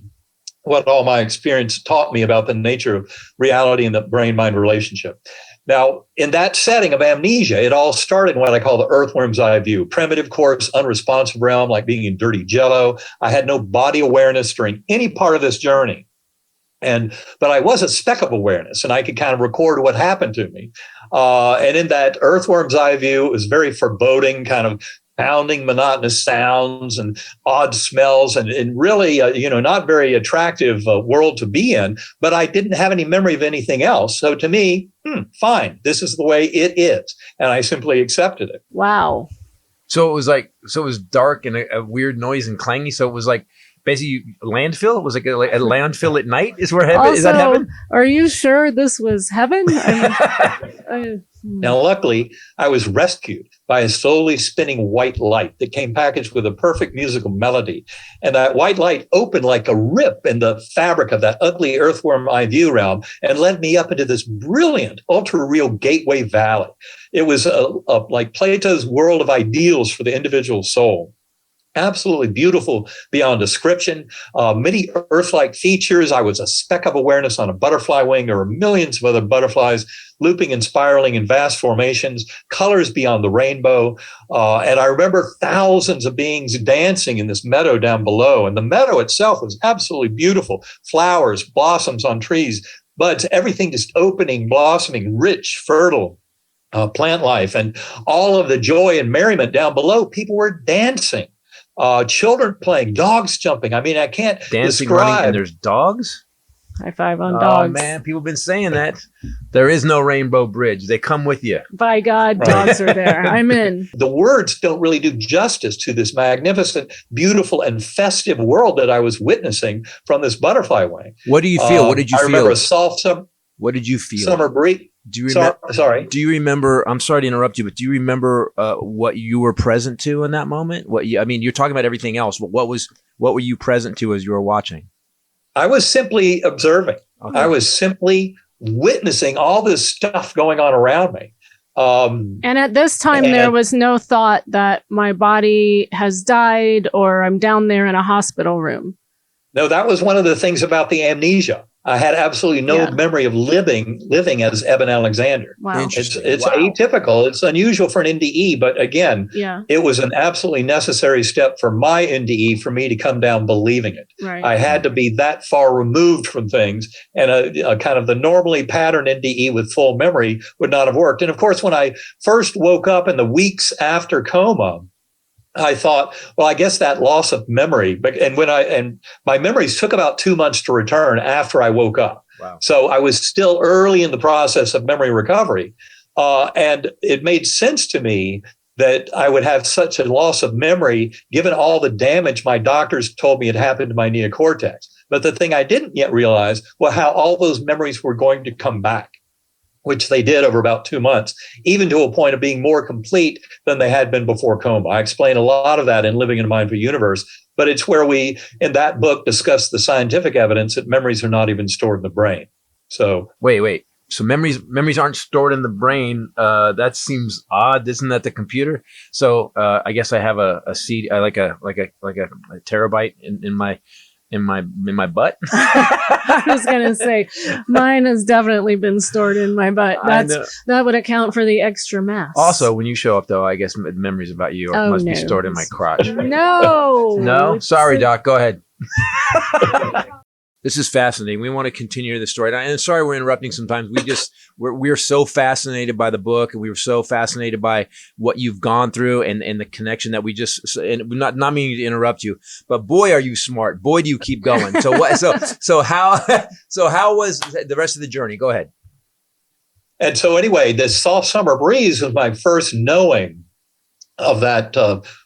what all my experience taught me about the nature of reality and the brain-mind relationship. Now, in that setting of amnesia, it all started in what I call the earthworm's eye view, primitive, coarse, unresponsive realm, like being in dirty jello. I had no body awareness during any part of this journey. But I was a speck of awareness, and I could kind of record what happened to me. And in that earthworm's eye view, it was very foreboding, kind of pounding, monotonous sounds and odd smells, and really, not very attractive world to be in. But I didn't have any memory of anything else. So to me, fine, this is the way it is, and I simply accepted it. Wow. So it was dark and a weird noise and clangy. So it was like basically landfill. It was like a landfill at night. Is that heaven? Are you sure this was heaven? Now, luckily, I was rescued by a slowly spinning white light that came packaged with a perfect musical melody. And that white light opened like a rip in the fabric of that ugly earthworm eye view realm and led me up into this brilliant, ultra-real gateway valley. It was like Plato's world of ideals for the individual soul. absolutely beautiful beyond description. Many Earth-like features. I was a speck of awareness on a butterfly wing. There were millions of other butterflies looping and spiraling in vast formations, colors beyond the rainbow. And I remember thousands of beings dancing in this meadow down below. And the meadow itself was absolutely beautiful. Flowers, blossoms on trees, buds, everything just opening, blossoming, rich, fertile. Plant life and all of the joy and merriment down below. People were dancing, children playing, dogs jumping. I mean, I can't Dancing, describe. running, and there's dogs. High five on Oh dogs. man, people have been saying that. There is no rainbow bridge. They come with you. By God, dogs are there. I'm in. The words don't really do justice to this magnificent, beautiful, and festive world that I was witnessing from this butterfly wing. What do you feel? What did you I feel? remember a soft What did you feel? summer breeze. Do you remember? Sorry. Do you remember? I'm sorry to interrupt you, but do you remember what you were present to in that moment? I mean, you're talking about everything else, but what were you present to as you were watching? I was simply observing. Okay. I was simply witnessing all this stuff going on around me. And at this time, there was no thought that my body has died or I'm down there in a hospital room. No, that was one of the things about the amnesia. I had absolutely no memory of living as Eben Alexander. Wow. It's atypical. It's unusual for an NDE, but again, it was an absolutely necessary step for my NDE for me to come down believing it. Right. I had to be that far removed from things, and a kind of the normally patterned NDE with full memory would not have worked. And of course, when I first woke up in the weeks after coma, I thought, well, I guess that loss of memory, and my memories took about 2 months to return after I woke up. Wow. So I was still early in the process of memory recovery. And it made sense to me that I would have such a loss of memory, given all the damage my doctors told me had happened to my neocortex. But the thing I didn't yet realize was how all those memories were going to come back, which they did over about 2 months, even to a point of being more complete than they had been before coma. I explain a lot of that in Living in a Mindful Universe, but it's where we, in that book, discuss the scientific evidence that memories are not even stored in the brain. So wait. So memories aren't stored in the brain. That seems odd. Isn't that the computer? So I guess I have a CD, like a terabyte in my butt. I was gonna say mine has definitely been stored in my butt. That would account for the extra mass. Also, when you show up, though, I guess memories about you must be stored in my crotch. No. Sorry, Doc. Go ahead. This is fascinating. We want to continue the story. And sorry we're interrupting sometimes. We're so fascinated by the book, and we were so fascinated by what you've gone through and the connection that we just, and not meaning to interrupt you, but boy, are you smart. Boy, do you keep going. So what, so how was the rest of the journey? Go ahead. And so anyway, this soft summer breeze was my first knowing of that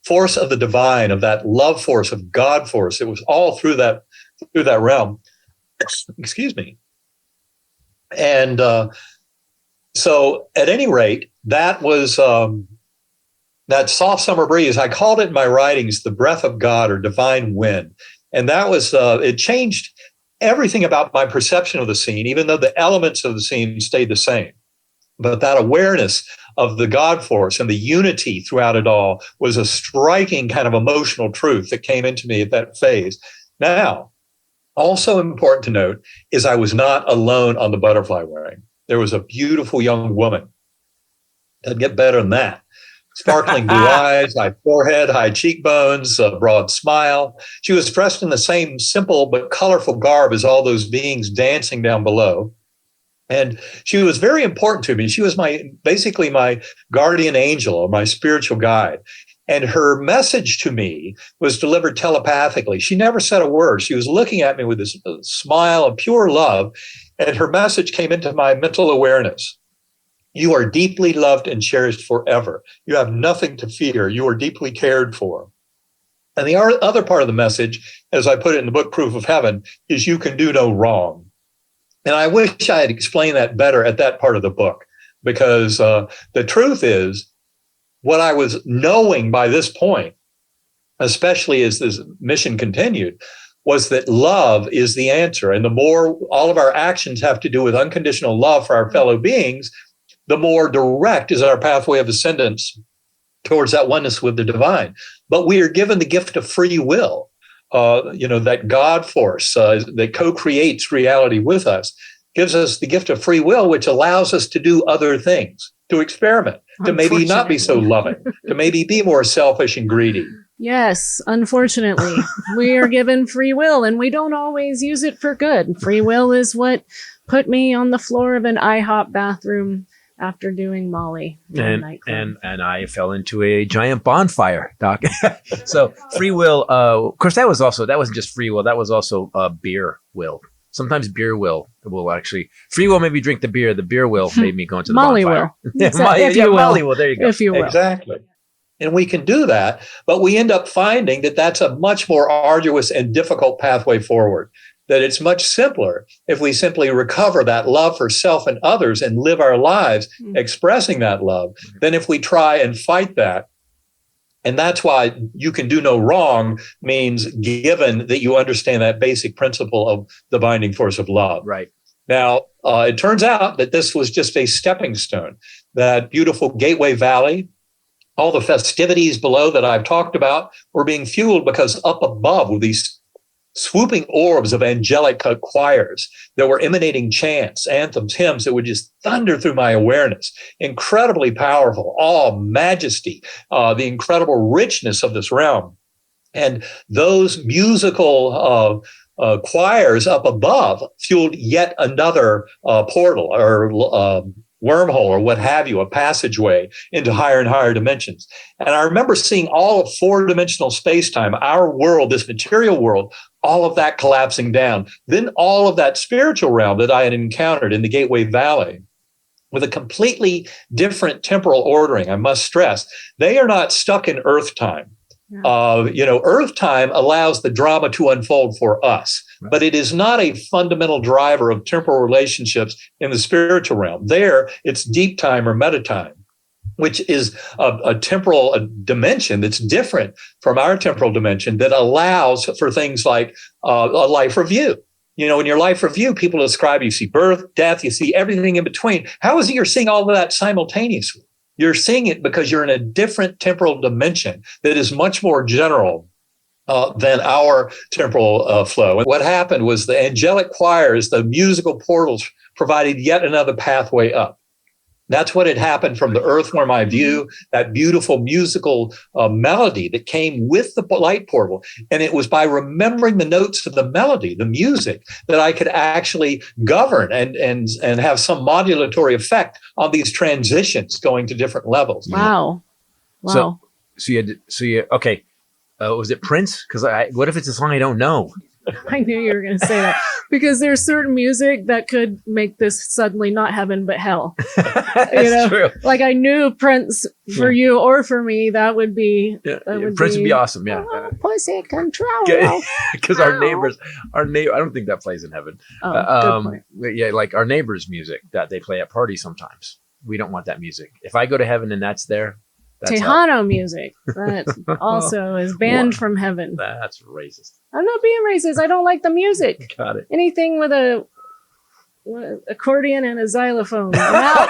force of the divine, of that love force, of God force. It was all through that realm. Excuse me. And so at any rate, that was that soft summer breeze. I called it in my writings the breath of God or divine wind. And that was, it changed everything about my perception of the scene, even though the elements of the scene stayed the same. But that awareness of the God force and the unity throughout it all was a striking kind of emotional truth that came into me at that phase. Now, also important to note is I was not alone on the butterfly wing. There was a beautiful young woman. Doesn't get better than that. Sparkling blue eyes, high forehead, high cheekbones, a broad smile. She was dressed in the same simple but colorful garb as all those beings dancing down below. And she was very important to me. She was basically my guardian angel or my spiritual guide. And her message to me was delivered telepathically. She never said a word. She was looking at me with this smile of pure love. And her message came into my mental awareness. You are deeply loved and cherished forever. You have nothing to fear. You are deeply cared for. And the other part of the message, as I put it in the book, Proof of Heaven, is you can do no wrong. And I wish I had explained that better at that part of the book, because the truth is, what I was knowing by this point, especially as this mission continued, was that love is the answer. And the more all of our actions have to do with unconditional love for our fellow beings, the more direct is our pathway of ascendance towards that oneness with the divine. but we are given the gift of free will. That God force that co-creates reality with us gives us the gift of free will, which allows us to do other things, to experiment, to maybe not be so loving, to maybe be more selfish and greedy. Yes, unfortunately, we are given free will and we don't always use it for good. Free will is what put me on the floor of an IHOP bathroom after doing Molly. And I fell into a giant bonfire, Doc. So free will, of course, that wasn't just free will. That was also beer will. Sometimes beer will actually, free will made me drink the beer. The beer will made me go into the Molly bonfire. will. Molly will. There you go. If you will. Exactly. And we can do that, but we end up finding that that's a much more arduous and difficult pathway forward, that it's much simpler if we simply recover that love for self and others and live our lives expressing that love than if we try and fight that. And that's why you can do no wrong means given that you understand that basic principle of the binding force of love. Right. Now, it turns out that this was just a stepping stone. That beautiful Gateway Valley, all the festivities below that I've talked about were being fueled because up above were these swooping orbs of angelic choirs that were emanating chants, anthems, hymns that would just thunder through my awareness. Incredibly powerful, awe, majesty, the incredible richness of this realm. And those musical choirs up above fueled yet another portal or wormhole or what have you, a passageway into higher and higher dimensions. And I remember seeing all of four-dimensional space-time, our world, this material world, all of that collapsing down. Then all of that spiritual realm that I had encountered in the Gateway Valley with a completely different temporal ordering, I must stress. They are not stuck in Earth time. Earth time allows the drama to unfold for us, but it is not a fundamental driver of temporal relationships in the spiritual realm. There, it's deep time or meta time, which is a temporal dimension that's different from our temporal dimension that allows for things like a life review. In your life review, people describe, you see birth, death, you see everything in between. How is it you're seeing all of that simultaneously? You're seeing it because you're in a different temporal dimension that is much more general than our temporal flow. And what happened was the angelic choirs, the musical portals, provided yet another pathway up. That's what had happened from the earth where my view, that beautiful musical melody that came with the light portal. And it was by remembering the notes of the melody, the music, that I could actually govern and have some modulatory effect on these transitions going to different levels. Wow. So you okay. Was it Prince? Because what if it's a song I don't know? I knew you were going to say that because there's certain music that could make this suddenly not heaven but hell. That's true. Like I knew Prince for you or for me, that would be Prince would be awesome. Yeah, pussy control. Because our neighbor. I don't think that plays in heaven. Good point. Yeah, like our neighbor's music that they play at parties sometimes. We don't want that music. If I go to heaven and that's there. Tejano music that also is banned from heaven. That's racist. I'm not being racist. I don't like the music. Got it. Anything with a accordion and a xylophone. I'm out.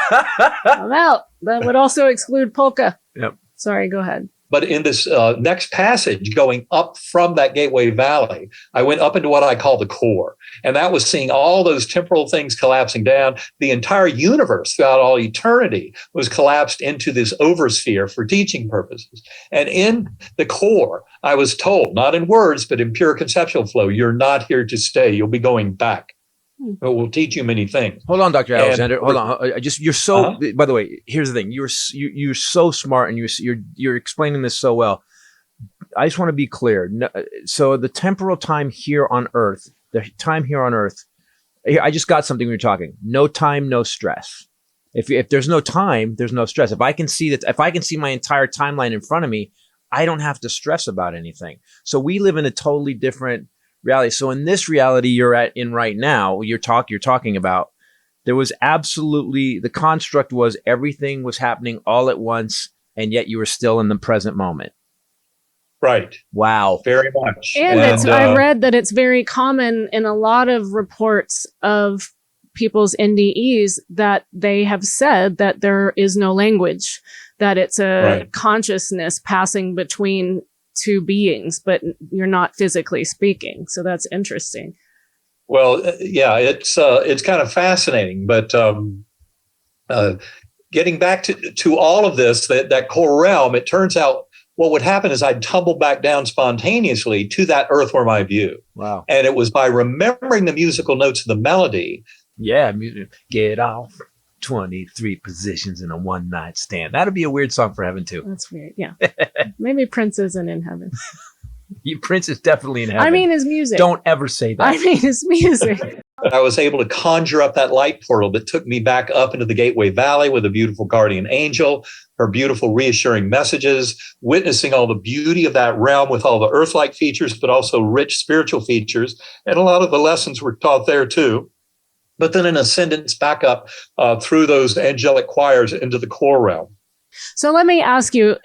I'm out. That would also exclude polka. Yep. Sorry, go ahead. But in this next passage going up from that Gateway Valley, I went up into what I call the core. And that was seeing all those temporal things collapsing down. The entire universe throughout all eternity was collapsed into this oversphere for teaching purposes. And in the core, I was told, not in words, but in pure conceptual flow, you're not here to stay. You'll be going back. It will teach you many things. Hold on, Dr. Alexander. Hold on. You're so. By the way, here's the thing. You're so smart, and you're explaining this so well. I just want to be clear. No, so the temporal time here on Earth, I just got something we were talking. No time, no stress. If there's no time, there's no stress. If I can see my entire timeline in front of me, I don't have to stress about anything. So we live in a totally different reality. So in this reality you're in right now, you're talking about, there was absolutely, the construct was everything was happening all at once, and yet you were still in the present moment. Right. Wow. Very much. And I read that it's very common in a lot of reports of people's NDEs that they have said that there is no language, that it's a consciousness passing between two beings, but you're not physically speaking. So that's interesting. Well, yeah, it's kind of fascinating, but getting back to all of this, that core realm, it turns out what would happen is I'd tumble back down spontaneously to that earthworm eye view. Wow. And it was by remembering the musical notes of the melody. Yeah, get off 23 positions in a one night stand. That'd be a weird song for heaven too. That's weird. Yeah. Maybe Prince isn't in heaven. Prince is definitely in heaven. I mean his music. Don't ever say that. I mean his music. I was able to conjure up that light portal that took me back up into the Gateway Valley with a beautiful guardian angel, her beautiful reassuring messages, witnessing all the beauty of that realm with all the earth-like features, but also rich spiritual features. And a lot of the lessons were taught there too. But then an ascendance back up through those angelic choirs into the core realm. So let me ask you,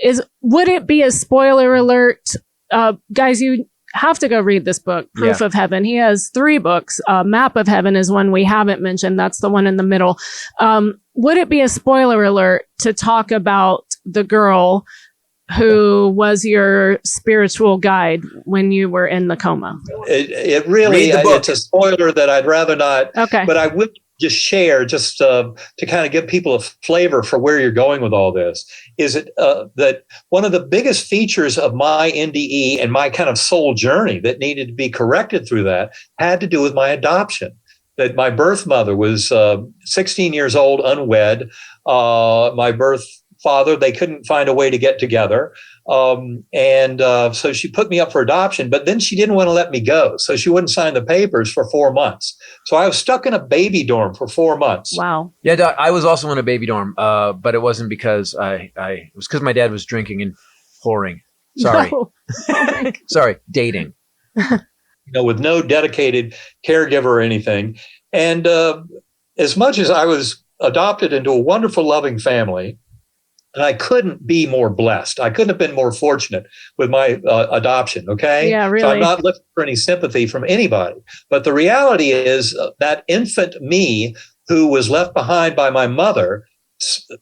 would it be a spoiler alert? Guys, you have to go read this book, Proof of Heaven. He has 3 books. Map of Heaven is one we haven't mentioned. That's the one in the middle. Would it be a spoiler alert to talk about the girl who was your spiritual guide when you were in the coma? It really, it's a spoiler that I'd rather not. Okay. But I would just share, to kind of give people a flavor for where you're going with all this, is that one of the biggest features of my NDE and my kind of soul journey that needed to be corrected through that had to do with my adoption. That my birth mother was 16 years old, unwed. My birth father, they couldn't find a way to get together. So she put me up for adoption, but then she didn't want to let me go. So she wouldn't sign the papers for 4 months. So I was stuck in a baby dorm for 4 months. Wow. Yeah, Doc, I was also in a baby dorm, but it wasn't because it was because my dad was drinking and whoring. Sorry. No. Sorry, dating. With no dedicated caregiver or anything. And as much as I was adopted into a wonderful, loving family, and I couldn't be more blessed. I couldn't have been more fortunate with my adoption, okay? Yeah, really. So I'm not looking for any sympathy from anybody. But the reality is that infant me who was left behind by my mother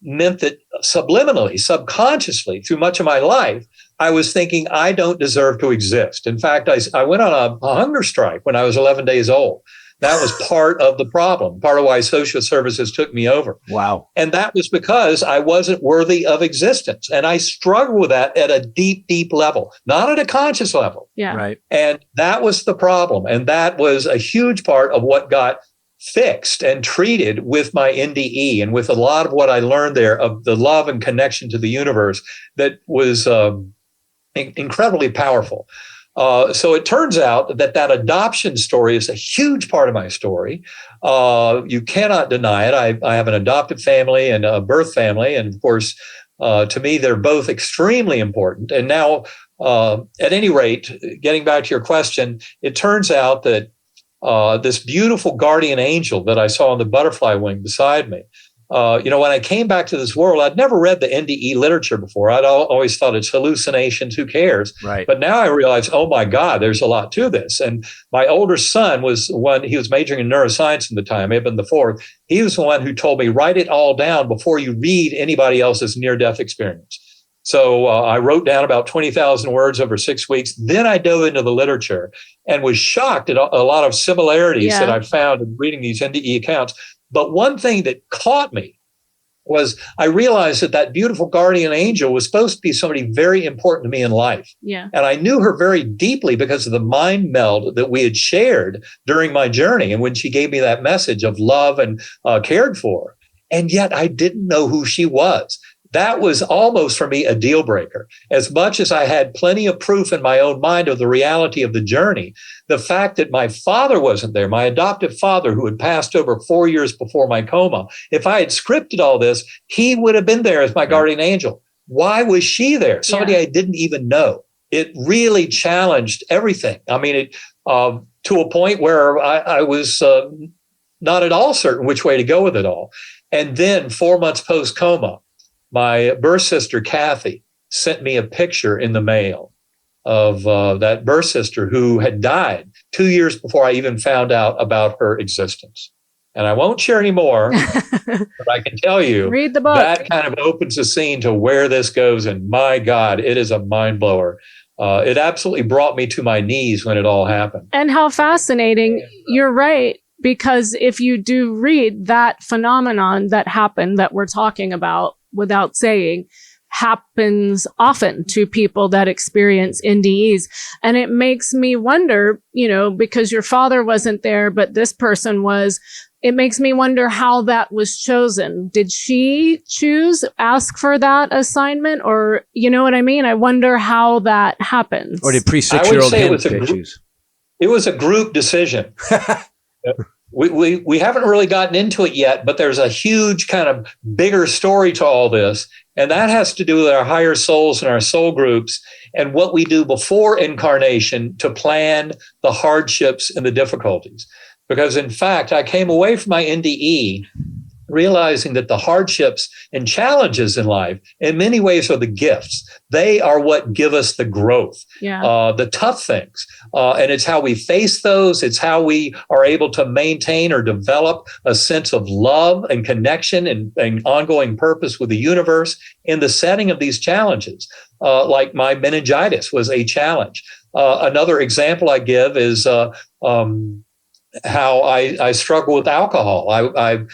meant that subliminally, subconsciously, through much of my life, I was thinking, I don't deserve to exist. In fact, I went on a hunger strike when I was 11 days old. That was part of the problem, part of why social services took me over. Wow. And that was because I wasn't worthy of existence. And I struggled with that at a deep, deep level, not at a conscious level. Yeah. Right. And that was the problem. And that was a huge part of what got fixed and treated with my NDE and with a lot of what I learned there of the love and connection to the universe that was incredibly powerful. So it turns out that adoption story is a huge part of my story. You cannot deny it. I have an adopted family and a birth family. And of course, to me, they're both extremely important. And now, at any rate, getting back to your question, it turns out that this beautiful guardian angel that I saw on the butterfly wing beside me, when I came back to this world, I'd never read the NDE literature before. I'd always thought it's hallucinations, who cares? Right. But now I realize, oh my God, there's a lot to this. And my older son was he was majoring in neuroscience at the time, Eben the fourth. He was the one who told me, write it all down before you read anybody else's near-death experience. So I wrote down about 20,000 words over 6 weeks. Then I dove into the literature and was shocked at a lot of similarities that I found in reading these NDE accounts. But one thing that caught me was I realized that beautiful guardian angel was supposed to be somebody very important to me in life. Yeah. And I knew her very deeply because of the mind meld that we had shared during my journey. And when she gave me that message of love and cared for, and yet I didn't know who she was. That was almost for me a deal breaker. As much as I had plenty of proof in my own mind of the reality of the journey, the fact that my father wasn't there, my adoptive father who had passed over 4 years before my coma, if I had scripted all this, he would have been there as my guardian angel. Why was she there? Somebody I didn't even know. It really challenged everything. I mean, to a point where I was not at all certain which way to go with it all. And then 4 months post-coma, my birth sister, Kathy, sent me a picture in the mail of that birth sister who had died 2 years before I even found out about her existence. And I won't share any more, but I can tell you, read the book. That kind of opens the scene to where this goes. And my God, it is a mind blower. It absolutely brought me to my knees when it all happened. And how fascinating. You're right. Because if you do read that phenomenon that happened that we're talking about without saying, happens often to people that experience NDEs. And it makes me wonder, because your father wasn't there, but this person was, it makes me wonder how that was chosen. Did she ask for that assignment? Or, you know what I mean? I wonder how that happens. Or did pre-6-year-old him choose? It was a group decision. We haven't really gotten into it yet, but there's a huge kind of bigger story to all this. And that has to do with our higher souls and our soul groups and what we do before incarnation to plan the hardships and the difficulties. Because in fact, I came away from my NDE realizing that the hardships and challenges in life in many ways are the gifts. They are what give us the growth, the tough things. And it's how we face those. It's how we are able to maintain or develop a sense of love and connection and ongoing purpose with the universe in the setting of these challenges. Like my meningitis was a challenge. Another example I give is how I struggle with alcohol. I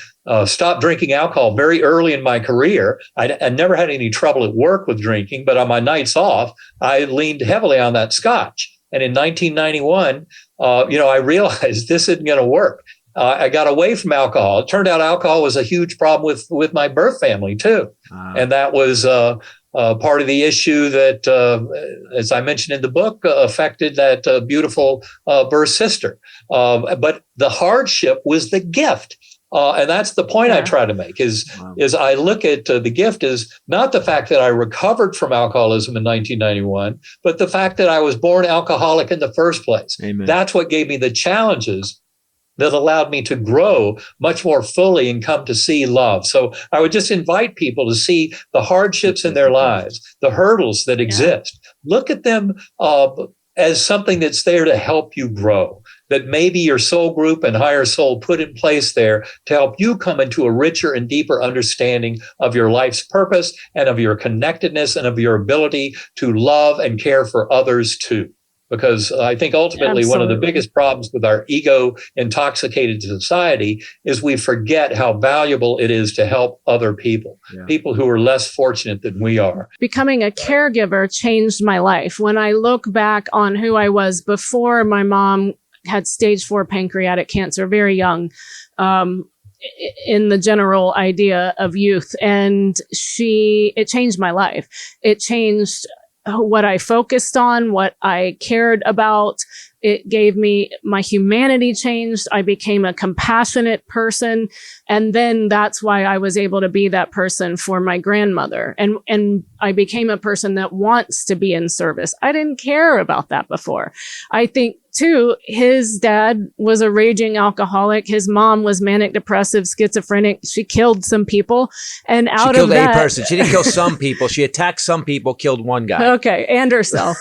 stopped drinking alcohol very early in my career. I never had any trouble at work with drinking, but on my nights off, I leaned heavily on that scotch. And in 1991, I realized this isn't going to work. I got away from alcohol. It turned out alcohol was a huge problem with my birth family too. And that was part of the issue that, as I mentioned in the book, affected that beautiful birth sister. But the hardship was the gift. And that's the point I try to make is I look at the gift is not the fact that I recovered from alcoholism in 1991, but the fact that I was born alcoholic in the first place. Amen. That's what gave me the challenges that allowed me to grow much more fully and come to see love. So I would just invite people to see the hardships in their lives, the hurdles that exist. Look at them as something that's there to help you grow, that maybe your soul group and higher soul put in place there to help you come into a richer and deeper understanding of your life's purpose and of your connectedness and of your ability to love and care for others too. Because I think ultimately one of the biggest problems with our ego-intoxicated society is we forget how valuable it is to help other people, people who are less fortunate than we are. Becoming a caregiver changed my life. When I look back on who I was before my mom had stage 4 pancreatic cancer, very young, in the general idea of youth, and it changed my life. It changed what I focused on, what I cared about. It gave me, my humanity changed. I became a compassionate person. And then that's why I was able to be that person for my grandmother. And I became a person that wants to be in service. I didn't care about that before. I think too, his dad was a raging alcoholic. His mom was manic depressive, schizophrenic. She killed some people. And out of that, she killed a person. She didn't kill some people. She attacked some people, killed one guy. Okay. And herself.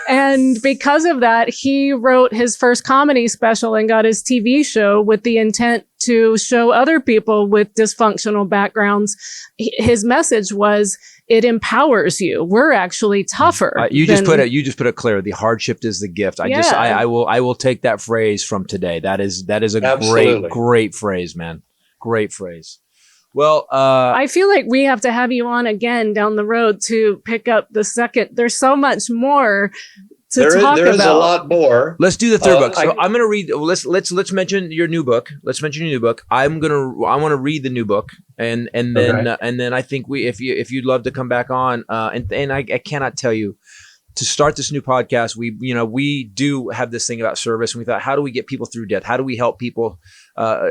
And because of that, he wrote his first comedy special and got his TV show with the intent to show other people with dysfunctional backgrounds. His message was, it empowers you. We're actually tougher. You just put it clear. The hardship is the gift. I will take that phrase from today. That is a great phrase, man. Great phrase. Well, I feel like we have to have you on again down the road to pick up the second. There's so much more to talk about. There's a lot more. Let's do the third book. So I'm going to read. Let's mention your new book. I want to read the new book, and then I think if you'd love to come back on, and I cannot tell you. To start this new podcast, we do have this thing about service, and we thought, how do we get people through death? How do we help people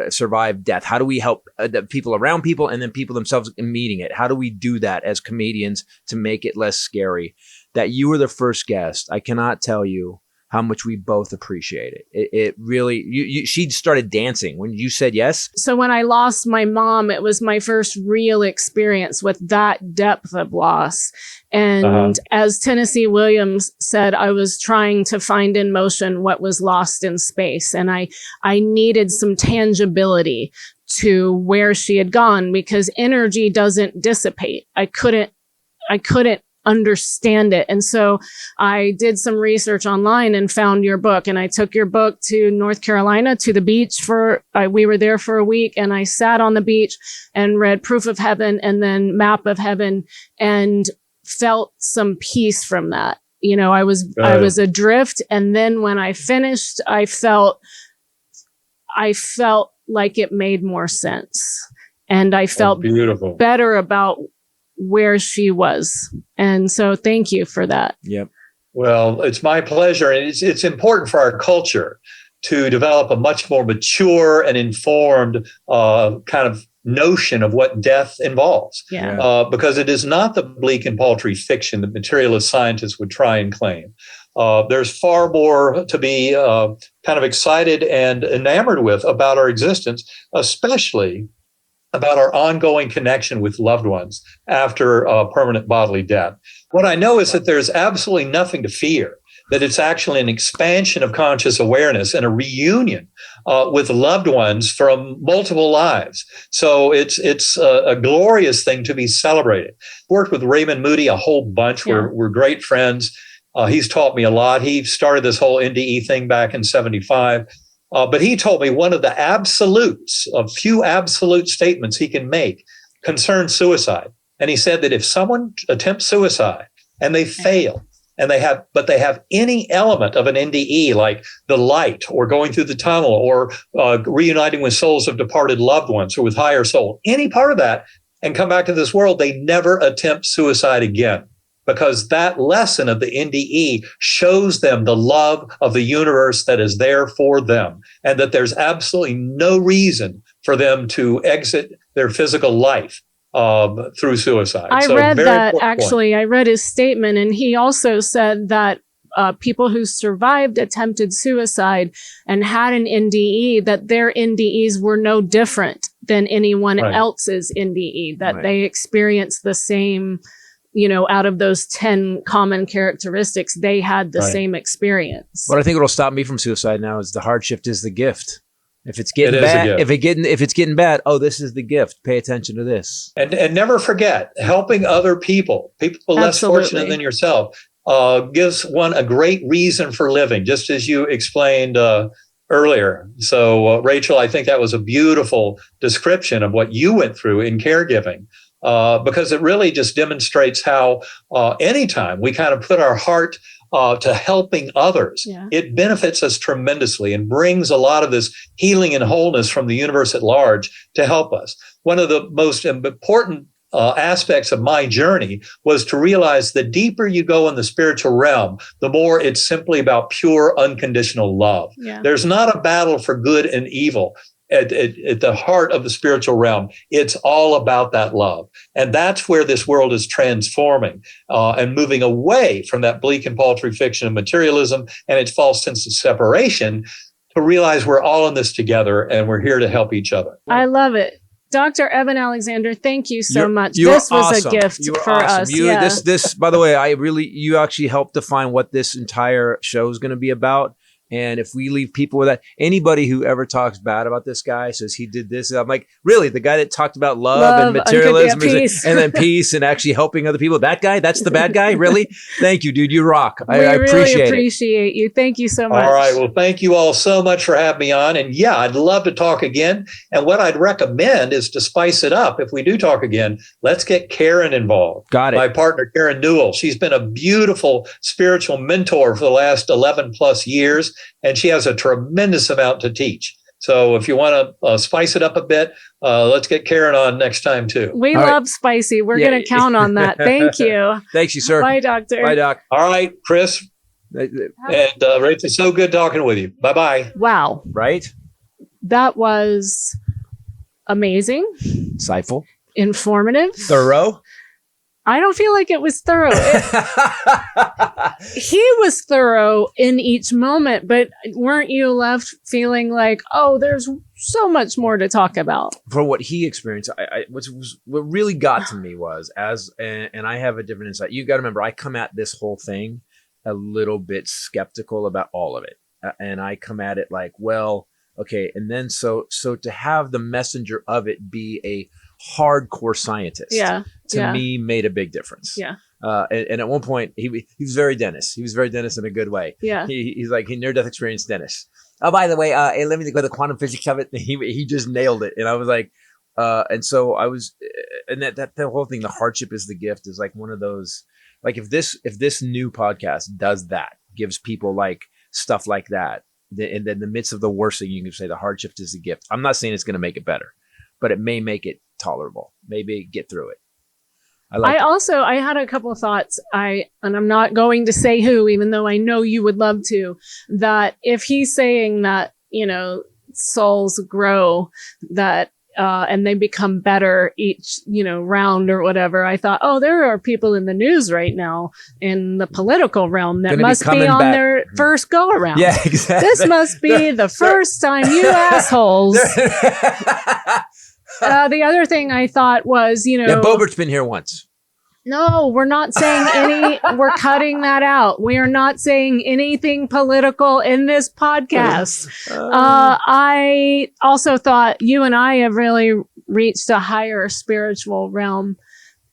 survive death? How do we help the people around people and then people themselves in meeting it? How do we do that as comedians to make it less scary? That you were the first guest. I cannot tell you how much we both appreciate it. It really, she started dancing when you said yes. So when I lost my mom, it was my first real experience with that depth of loss. And as Tennessee Williams said, I was trying to find in motion what was lost in space. And I needed some tangibility to where she had gone because energy doesn't dissipate. I couldn't understand it. And so I did some research online and found your book, and I took your book to North Carolina to the beach we were there for a week, and I sat on the beach and read Proof of Heaven and then Map of Heaven and felt some peace from that. I was adrift. And then when I finished, I felt like it made more sense. And I felt better about where she was. And so thank you for that. Yep. Well, it's my pleasure. And it's important for our culture to develop a much more mature and informed kind of notion of what death involves. Because it is not the bleak and paltry fiction that materialist scientists would try and claim. There's far more to be kind of excited and enamored with about our existence, especially about our ongoing connection with loved ones after permanent bodily death. What I know is that there's absolutely nothing to fear, that it's actually an expansion of conscious awareness and a reunion with loved ones from multiple lives. So it's a glorious thing to be celebrated. Worked with Raymond Moody a whole bunch. We're great friends. He's taught me a lot. He started this whole NDE thing back in 75. But he told me one of the absolutes, of few absolute statements he can make, concerns suicide. And he said that if someone attempts suicide and they fail, and they have any element of an NDE, like the light or going through the tunnel or reuniting with souls of departed loved ones or with higher soul, any part of that, and come back to this world, they never attempt suicide again. Because that lesson of the NDE shows them the love of the universe that is there for them, and that there's absolutely no reason for them to exit their physical life through suicide. I read his statement, and he also said that people who survived attempted suicide and had an NDE, that their NDEs were no different than anyone else's NDE, that they experienced the same, out of those 10 common characteristics, they had the same experience. What I think will stop me from suicide now is the hardship is the gift. If it's getting bad, if it's getting bad, this is the gift. Pay attention to this. And never forget, helping other people less fortunate than yourself, gives one a great reason for living, just as you explained earlier. So, Rachel, I think that was a beautiful description of what you went through in caregiving. Because it really just demonstrates how anytime we kind of put our heart to helping others, it benefits us tremendously and brings a lot of this healing and wholeness from the universe at large to help us. One of the most important aspects of my journey was to realize the deeper you go in the spiritual realm, the more it's simply about pure unconditional love. There's not a battle for good and evil. At the heart of the spiritual realm, it's all about that love. And that's where this world is transforming and moving away from that bleak and paltry fiction of materialism and its false sense of separation, to realize we're all in this together and we're here to help each other. I love it. Dr. Eben Alexander, thank you so much. This was a gift for us. This, by the way, you actually helped define what this entire show is going to be about. And if we leave people with that, anybody who ever talks bad about this guy says he did this, I'm like, really? The guy that talked about love and materialism and then peace and actually helping other people, that guy? That's the bad guy? Really? Thank you, dude. You rock. I appreciate it. We appreciate you. Thank you so much. All right. Well, thank you all so much for having me on. And yeah, I'd love to talk again. And what I'd recommend is to spice it up. If we do talk again, let's get Karen involved. Got it. My partner, Karen Newell. She's been a beautiful spiritual mentor for the last 11 plus years. And she has a tremendous amount to teach. So if you want to spice it up a bit, let's get Karen on next time too. We love spicy. We're going to count on that. Thank you. Thank you, sir. Bye, doctor. Bye, doc. All right, Chris. And Rachel, so good talking with you. Bye-bye. Wow. Right? That was amazing. Insightful. Informative. Thorough. I don't feel like it was thorough. He was thorough in each moment, but weren't you left feeling like, there's so much more to talk about? For what he experienced, what really got to me was, and I have a different insight. You got to remember, I come at this whole thing a little bit skeptical about all of it. And I come at it like, well, okay. And then so to have the messenger of it be a hardcore scientist, to me made a big difference. And at one point, he was very Dennis. He was very Dennis in a good way. Yeah. He's like near-death experience Dennis. Oh, by the way, let me go to the quantum physics of it. He just nailed it. And I was like, and so I was, and that whole thing, the hardship is the gift, is like one of those, like if this new podcast does that, gives people like stuff like that, and then in the midst of the worst thing, you can say the hardship is the gift. I'm not saying it's going to make it better, but it may make it tolerable. Maybe get through it. I had a couple of thoughts. And I'm not going to say who, even though I know you would love to, that if he's saying that, souls grow, that, and they become better each, round or whatever. I thought, there are people in the news right now in the political realm that must be on their first go around. Yeah, exactly. This must be the first time, you assholes. The other thing I thought was, Bobert's been here once. No, we're not saying we're cutting that out. We are not saying anything political in this podcast. I also thought you and I have really reached a higher spiritual realm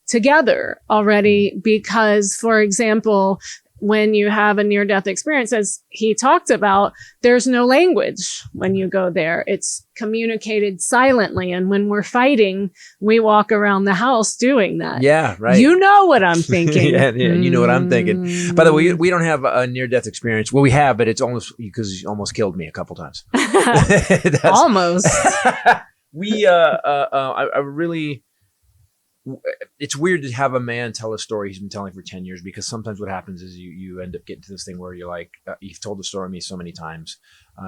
together already because, for example, when you have a near-death experience, as he talked about, there's no language when you go there. It's communicated silently. And when we're fighting, we walk around the house doing that. Yeah, right. You know what I'm thinking. yeah, you know what I'm thinking. By the way, we don't have a near-death experience. Well, we have, but it's almost because you almost killed me a couple times. Almost. I really... It's weird to have a man tell a story he's been telling for 10 years, because sometimes what happens is you end up getting to this thing where you're like, you've told the story to me so many times.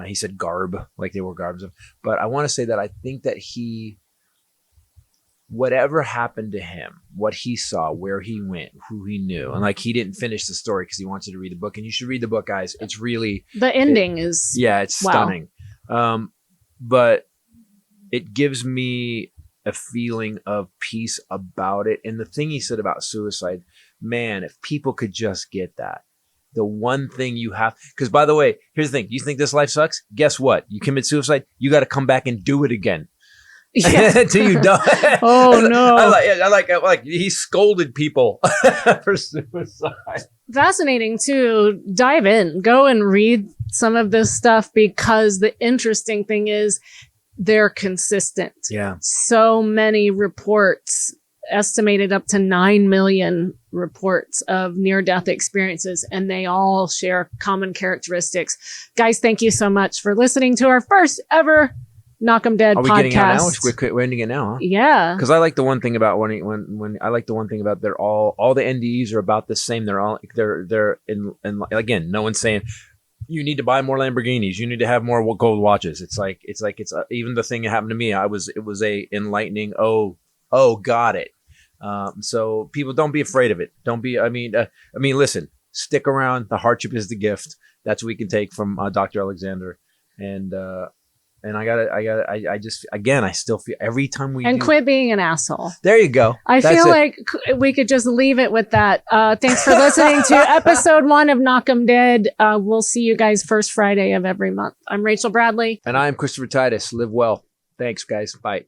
He said garb, like they were garbs. But I want to say that I think that whatever happened to him, what he saw, where he went, who he knew, and like he didn't finish the story because he wants you to read the book, and you should read the book, guys. It's really... The ending is... Yeah, it's stunning. But it gives me a feeling of peace about it. And the thing he said about suicide, man, if people could just get that. The one thing you have, because by the way, here's the thing. You think this life sucks? Guess what? You commit suicide, you got to come back and do it again. Yeah. Until you die. Oh no. I like he scolded people for suicide. Fascinating too. Dive in, go and read some of this stuff, because the interesting thing is they're consistent. Yeah. So many reports, estimated up to 9 million reports of near-death experiences, and they all share common characteristics. Guys, thank you so much for listening to our first ever Knock 'em Dead podcast. Are we getting out now? We're ending it now, huh? Yeah. Because I like the one thing about when I like the one thing about they're all the NDEs are about the same. They're in again, no one's saying you need to buy more Lamborghinis. You need to have more gold watches. It's even the thing that happened to me. It was a enlightening. Oh, got it. So people, don't be afraid of it. Don't be. I mean, listen. Stick around. The hardship is the gift. That's what we can take from Dr. Alexander. And I still feel every time we quit being an asshole. There you go. I feel like we could just leave it with that. Thanks for listening to episode 1 of Knock 'em Dead. We'll see you guys first Friday of every month. I'm Rachel Bradley. And I'm Christopher Titus. Live well. Thanks, guys. Bye.